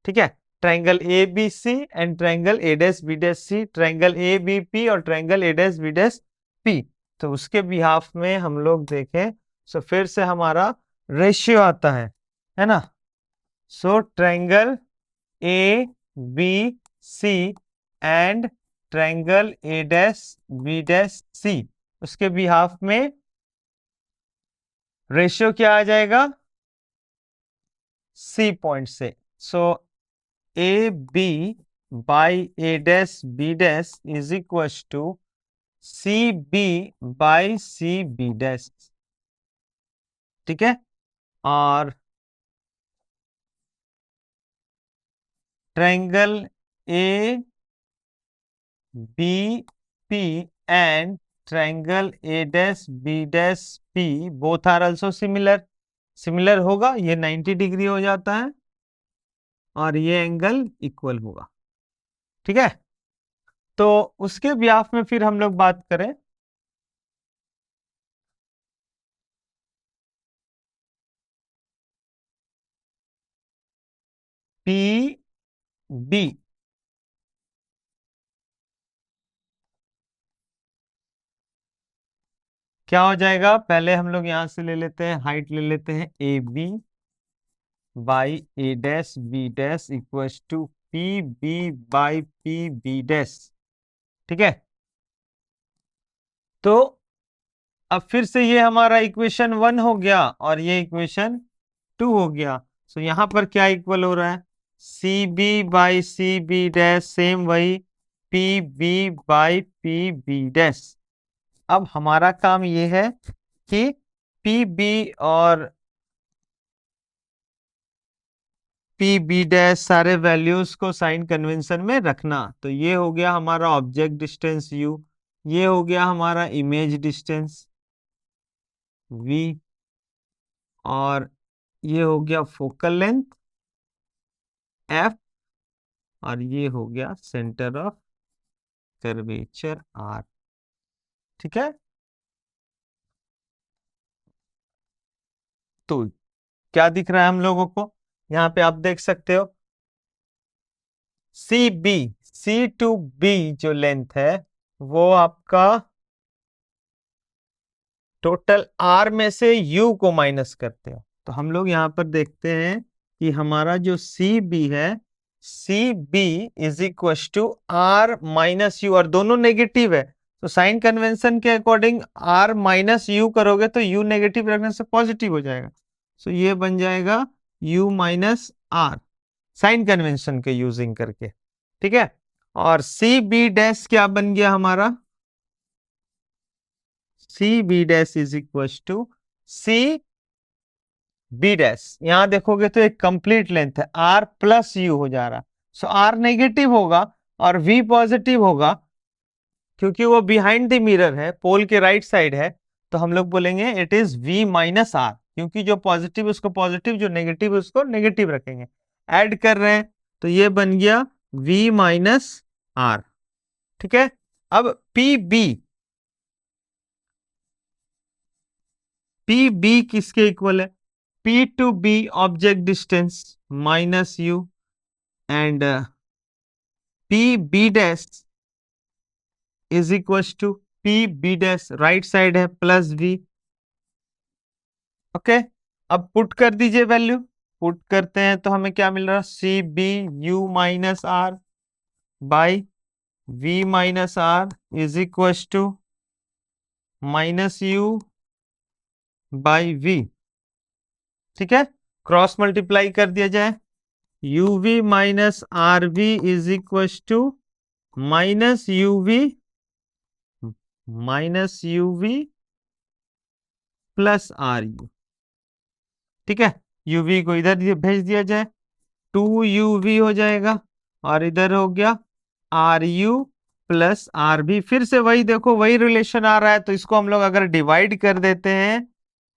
ठीक है। Triangle A B C and triangle A dash B dash C, triangle A B P और triangle A dash B dash P. तो उसके बिहाफ में हम लोग देखें सो फिर से हमारा रेशियो आता है ना। So triangle A B C and triangle A dash B dash C, उसके बिहाफ में रेशियो क्या आ जाएगा, सी पॉइंट से। So A B by A dash B dash is equal to C B by C B dash, ठीक है। और triangle A B P and triangle A dash B dash P both are also similar, similar होगा, ये 90 degree हो जाता है और ये एंगल इक्वल होगा, ठीक है। तो उसके बिहाफ में फिर हम लोग बात करें, पी बी क्या हो जाएगा, पहले हम लोग यहां से ले लेते हैं, हाइट ले लेते हैं A B by A dash B dash equal to P B by P B dash, ठीक है। तो अब फिर से ये हमारा इक्वेशन 1 हो गया और ये इक्वेशन 2 हो गया। सो यहां पर क्या इक्वल हो रहा है, C B by C B dash, same वही P B by P B dash. अब हमारा काम ये है कि पी बी और पी बी डैश सारे वैल्यूज को साइन कन्वेंशन में रखना। तो ये हो गया हमारा ऑब्जेक्ट डिस्टेंस u, ये हो गया हमारा इमेज डिस्टेंस v, और ये हो गया फोकल लेंथ f, और ये हो गया सेंटर ऑफ कर्वेचर r, ठीक है। तो क्या दिख रहा है हम लोगों को, यहाँ पे आप देख सकते हो C B, C to B जो लेंथ है वो आपका टोटल आर में से यू को माइनस करते हो। तो हम लोग यहाँ पर देखते हैं कि हमारा जो सी बी है, C B is equal to R minus U, और दोनों नेगेटिव है। तो साइन कन्वेंशन के अकॉर्डिंग आर माइनस यू करोगे तो यू नेगेटिव रखने से पॉजिटिव हो जाएगा। सो ये बन जाएगा U minus R, sign convention के यूजिंग करके, ठीक है। और सी बी डैश क्या बन गया हमारा, C B dash is equal to C B dash, यहां देखोगे तो एक कंप्लीट लेंथ है, आर प्लस यू हो जा रहा। सो आर नेगेटिव होगा और वी पॉजिटिव होगा, क्योंकि वो बिहाइंड द मिरर है, पोल के राइट साइड है। तो हम लोग बोलेंगे it is V minus R, क्योंकि जो पॉजिटिव उसको पॉजिटिव, जो नेगेटिव उसको नेगेटिव रखेंगे, ऐड कर रहे हैं। तो ये बन गया वी माइनस आर, ठीक है। अब पी बी, पी बी किसके इक्वल है? P to B object distance minus U and P B dash is equal to P B dash, right side है प्लस वी। ओके, अब पुट कर दीजिए value. Put करते हैं तो हमें क्या मिल रहा है? C B U minus R by V minus R is equal to minus U by V. ठीक है, क्रॉस मल्टीप्लाई कर दिया जाए। U V minus R V is equal to minus U V plus R U. ठीक है, you we को इधर भेज दिया जाए, 2uv हो जाएगा और इधर हो गया R U plus R B. फिर से वही देखो, वही रिलेशन आ रहा है, तो इसको हम लोग अगर डिवाइड कर देते हैं,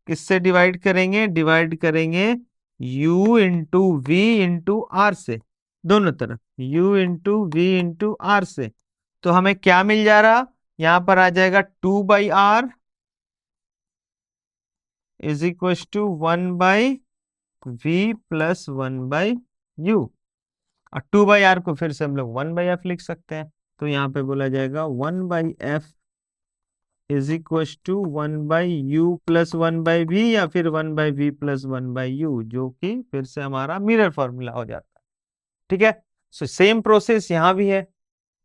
किससे डिवाइड करेंगे? डिवाइड करेंगे u into V into R से, दोनों तरफ u into V into R से। तो हमें क्या मिल जा रहा? यहां पर आ जाएगा 2/r is equal to 1/v plus 1/u। और 2/r को फिर से हम लोग 1/f लिख सकते हैं। तो यहाँ पे बोला जाएगा 1/f is equal to 1/u plus 1/v या फिर 1/v प्लस 1/u, जो कि फिर से हमारा मिरर फॉर्मूला हो जाता है। ठीक है, सो सेम प्रोसेस यहाँ भी है,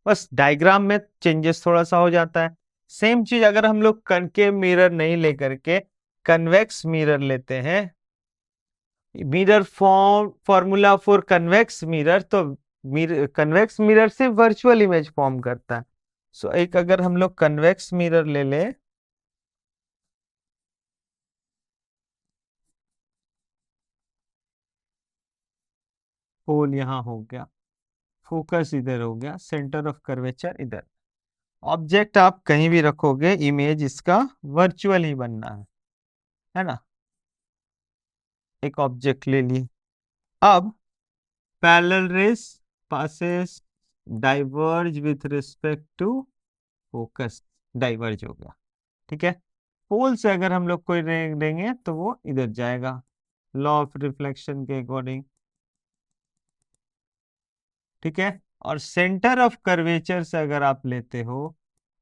बस डायग्राम में चेंजेस थोड़ा सा हो जाता है। सेम चीज अगर हम लोग कनकेव मिरर नहीं लेकर के कन्वेक्स मिरर लेते हैं, mirror formula for convex mirror, तो कन्वेक्स मिरर से वर्चुअल इमेज फॉर्म करता है। सो एक अगर हम लोग कन्वेक्स मिरर ले ले, होल यहां हो गया, फोकस इधर हो गया, सेंटर ऑफ कर्वेचर इधर, ऑब्जेक्ट आप कहीं भी रखोगे, इमेज इसका वर्चुअल ही बनना है ना। एक ऑब्जेक्ट ले लिए, अब parallel rays passes diverge with respect to focus, diverge हो गया। ठीक है, पोल से अगर हम लोग कोई रे देंगे तो वो इधर जाएगा, लॉ ऑफ रिफ्लेक्शन के अकॉर्डिंग। ठीक है, और सेंटर ऑफ कर्वेचर से अगर आप लेते हो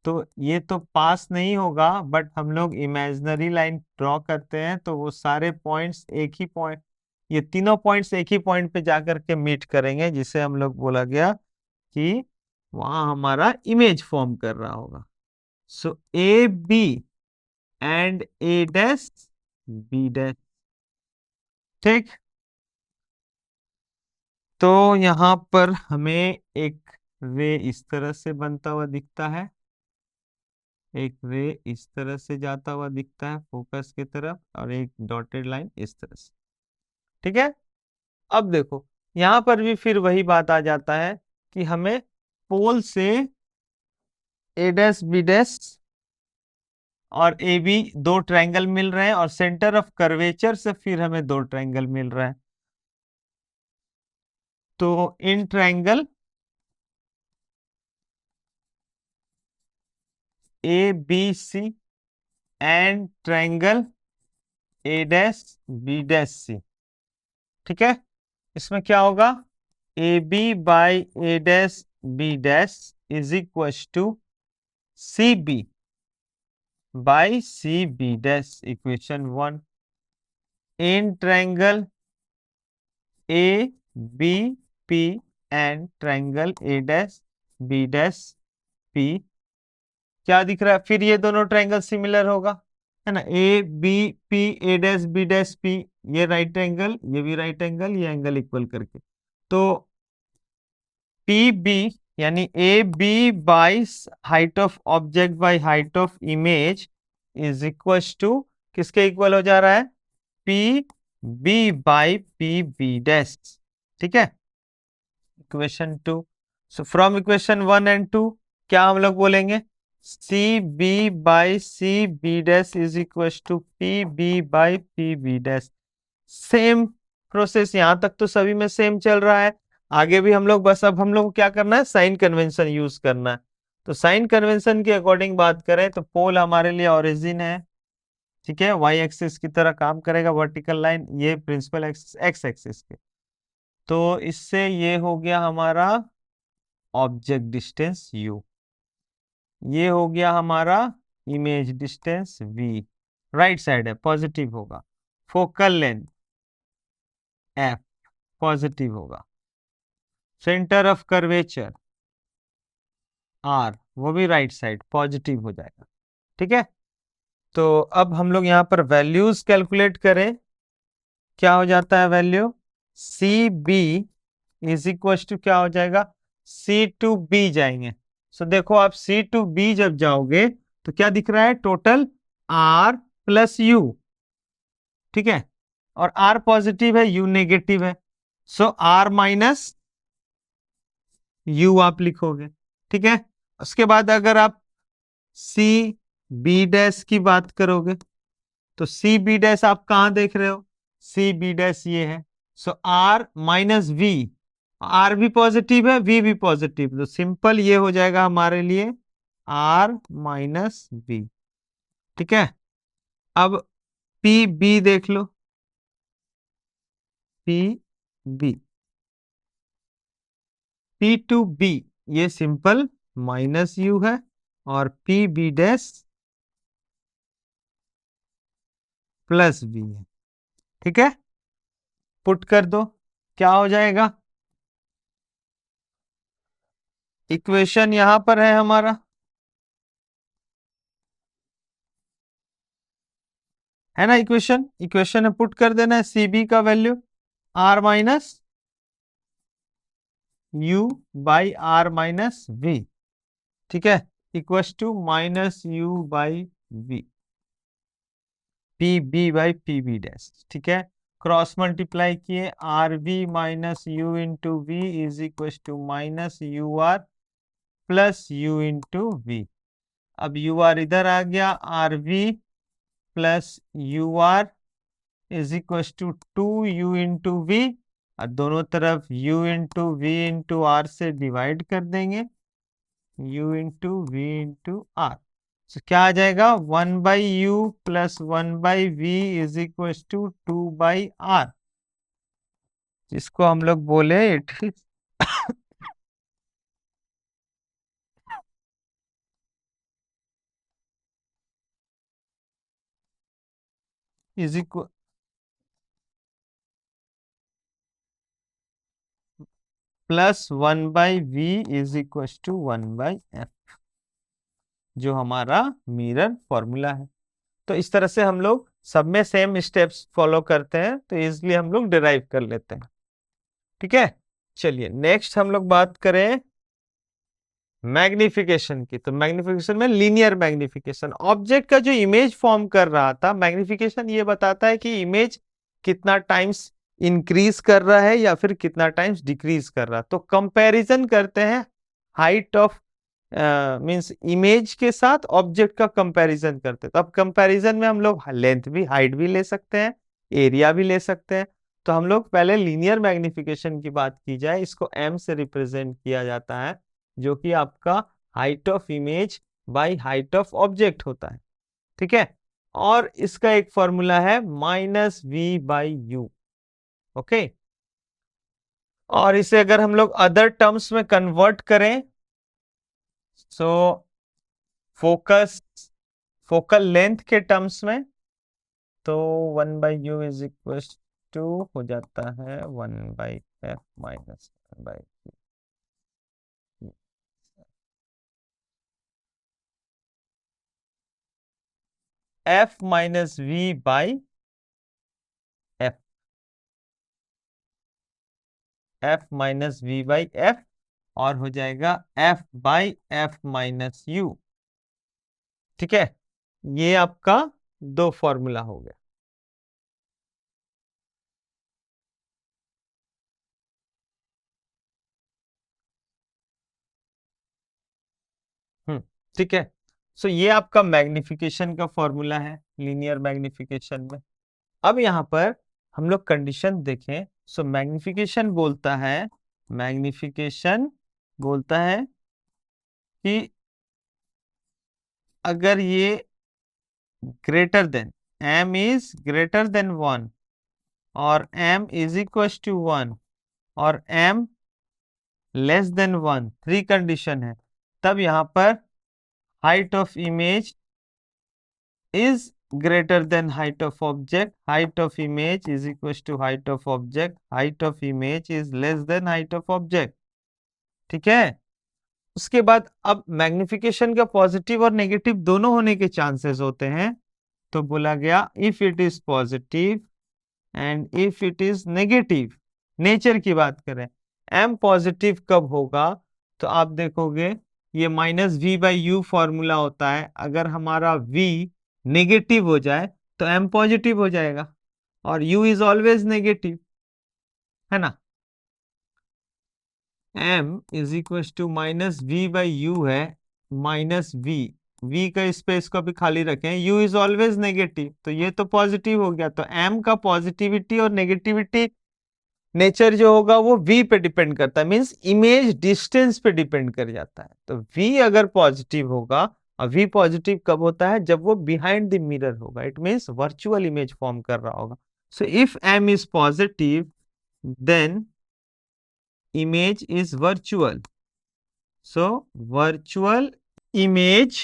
तो ये तो पास नहीं होगा, बट हम लोग इमेजिनरी लाइन ड्रॉ करते हैं तो वो सारे पॉइंट्स एक ही पॉइंट, ये तीनों पॉइंट्स एक ही पॉइंट पे जाकर के मीट करेंगे, जिसे हम लोग बोला गया कि वहां हमारा इमेज फॉर्म कर रहा होगा। So A B and A dash B dash. ठीक, तो यहां पर हमें एक रे इस तरह से बनता हुआ दिखता है, एक रे इस तरह से जाता हुआ दिखता है फोकस की तरफ, और एक डॉटेड लाइन इस तरह से। ठीक है, अब देखो यहां पर भी फिर वही बात आ जाता है कि हमें पोल से ए डैश बी डैश और ए बी दो ट्रायंगल मिल रहे हैं, और सेंटर ऑफ कर्वेचर से फिर हमें दो ट्रायंगल मिल रहा है। तो in triangle A B C and triangle A dash B dash C. ठीक है, इसमें क्या होगा? A B by A dash B dash is equal to C B by C B dash, equation 1। In triangle A B P and triangle A dash B dash P, क्या दिख रहा है? फिर ये दोनों ट्रायंगल सिमिलर होगा, है ना। A B P A dash B dash P, ये राइट एंगल, ये भी राइट एंगल, ये एंगल इक्वल करके, तो पी बी यानी A B by height of object by height of image is equal to किसके इक्वल हो जा रहा है? P B by P B dash. ठीक है, equation 2। So from equation 1 and 2 क्या हम लोग बोलेंगे? C B by C B dash is equal to P B by P B dash. Same process, यहां तक तो सभी में सेम चल रहा है, आगे भी हम लोग, बस अब हम लोग को क्या करना है? साइन कन्वेंशन यूज करना है। तो साइन कन्वेंशन के अकॉर्डिंग बात करें तो पोल हमारे लिए ओरिजिन है, ठीक है, वाई एक्सिस की तरह काम करेगा वर्टिकल लाइन, ये प्रिंसिपल एक्सिस एक्स एक्सिस के। तो इससे ये हो गया हमारा ऑब्जेक्ट डिस्टेंस u, ये हो गया हमारा image distance v, right side है पॉजिटिव होगा। फोकल लेंथ f पॉजिटिव होगा। सेंटर ऑफ कर्वेचर r वो भी राइट साइड पॉजिटिव हो जाएगा। ठीक है, तो अब हम लोग यहाँ पर वैल्यूज कैलकुलेट करें, क्या हो जाता है value, C B is equal to क्या हो जाएगा, सी टू बी जाएंगे। सो देखो आप सी टू बी जब जाओगे तो क्या दिख रहा है, टोटल आर प्लस यू। ठीक है, और आर पॉजिटिव है यू नेगेटिव है, सो आर माइनस यू आप लिखोगे। ठीक है, उसके बाद अगर आप सी बी डैश की बात करोगे तो सी बी डैश आप कहां देख रहे हो, सी बी डैश ये है, so R minus we, are भी पॉजिटिव है वी भी पॉजिटिव, तो सिंपल ये हो जाएगा हमारे लिए आर माइनस वी। ठीक है, अब पी बी देख लो, P B, P to B ये सिंपल माइनस यू है, और P B dash plus B है। ठीक है, पुट कर दो, क्या हो जाएगा, इक्वेशन यहां पर है हमारा, है ना, इक्वेशन, इक्वेशन में पुट कर देना है सी बी का value R minus U by R minus V. ठीक है, equals to minus U by V, P B by P B dash. ठीक है, क्रॉस मल्टीप्लाई किए, R B minus U into V is equal to minus U R plus U into V. अब U R इधर आ गया, R V plus U R is equal to two U into V, और दोनों तरफ u into V into R से divide कर देंगे, u into V into R. तो क्या आ जाएगा, 1/u plus 1/v is equal to 2/r, जिसको हम लोग बोले it is equal plus 1/v is equal to 1/f, जो हमारा मिरर फॉर्मूला है। तो इस तरह से हम लोग सब में सेम स्टेप्स फॉलो करते हैं, तो इसलिए हम लोग डिराइव कर लेते हैं। ठीक है, चलिए नेक्स्ट हम लोग बात करें मैग्निफिकेशन की। तो मैग्निफिकेशन में लीनियर मैग्निफिकेशन, ऑब्जेक्ट का जो इमेज फॉर्म कर रहा था, मैग्निफिकेशन ये बताता है कि इमेज कितना टाइम्स इंक्रीज कर रहा है या फिर कितना टाइम्स डिक्रीज कर रहा है। तो कंपैरिजन करते हैं हाइट ऑफ मींस इमेज के साथ ऑब्जेक्ट का कंपैरिजन करते हैं। तो अब कंपैरिजन में हम लोग लेंथ भी, हाइट भी ले सकते हैं, एरिया भी ले सकते हैं। तो हम लोग पहले लीनियर मैग्निफिकेशन की बात की जाए, इसको m से रिप्रेजेंट किया जाता है, जो कि आपका height of image by height of object होता है। ठीक है, और इसका एक फॉर्मूला है minus V by U. Okay, और इसे अगर हम लोग अदर टर्म्स में कन्वर्ट करें, सो फोकल लेंथ के टर्म्स में, तो 1/u इज इक्वल टू हो जाता है 1/f minus 1/v। f minus V by F, F minus V by F, और हो जाएगा f by F minus U. ठीक है, ये आपका दो फॉर्मूला हो गया। ठीक है, सो ये आपका मैग्निफिकेशन का फॉर्मूला है लीनियर मैग्निफिकेशन में। अब यहां पर हम लोग कंडीशन देखें, सो मैग्निफिकेशन बोलता है, मैग्निफिकेशन बोलता है कि अगर ये greater than m is greater than 1 और m is equals to 1 और m लेस देन 1, 3 कंडीशन है, तब यहां पर height of image is greater than height of object, height of image is equals to height of object, height of image is less than height of object. ठीक है। उसके बाद अब magnification का पॉजिटिव और नेगेटिव दोनों होने के चांसेस होते हैं, तो बोला गया if it is positive and if it is negative. Nature की बात करें, m पॉजिटिव कब होगा, तो आप देखोगे ये -v/u फॉर्मूला होता है, अगर हमारा v नेगेटिव हो जाए तो m पॉजिटिव हो जाएगा और u इज ऑलवेज नेगेटिव, है ना। m is equal to -v/u है, -v का स्पेस को भी खाली रखें, u इज ऑलवेज नेगेटिव, तो ये तो पॉजिटिव हो गया, तो m का पॉजिटिविटी और नेगेटिविटी नेचर जो होगा वो v पे डिपेंड करता है, मींस इमेज डिस्टेंस पे डिपेंड कर जाता है। तो v अगर पॉजिटिव होगा, और v पॉजिटिव कब होता है, जब वो बिहाइंड द मिरर होगा, it means virtual image form कर रहा होगा। So if m is positive then image is virtual, so virtual image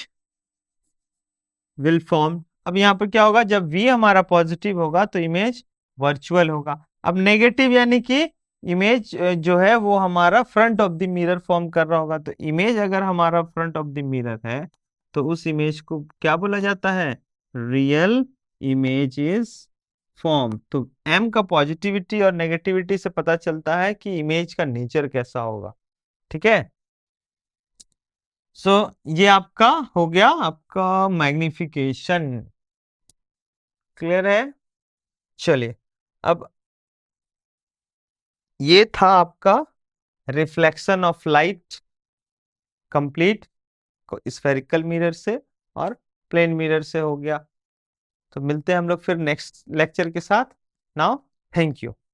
will form। अब यहाँ पर क्या होगा, जब v हमारा पॉजिटिव होगा तो इमेज वर्चुअल होगा। अब नेगेटिव यानी कि इमेज जो है वो हमारा front of the mirror form कर रहा होगा। तो इमेज अगर हमारा फ्रंट ऑफ द मिरर है तो उस इमेज को क्या बोला जाता है, रियल इमेज इज फॉर्म। तो m का पॉजिटिविटी और नेगेटिविटी से पता चलता है कि इमेज का नेचर कैसा होगा। ठीक है। सो ये आपका हो गया आपका मैग्निफिकेशन। क्लियर है। चलिए, अब ये था आपका reflection of light complete, spherical mirror से और प्लेन मिरर से हो गया। तो मिलते हैं हम लोग फिर नेक्स्ट लेक्चर के साथ। Now thank you.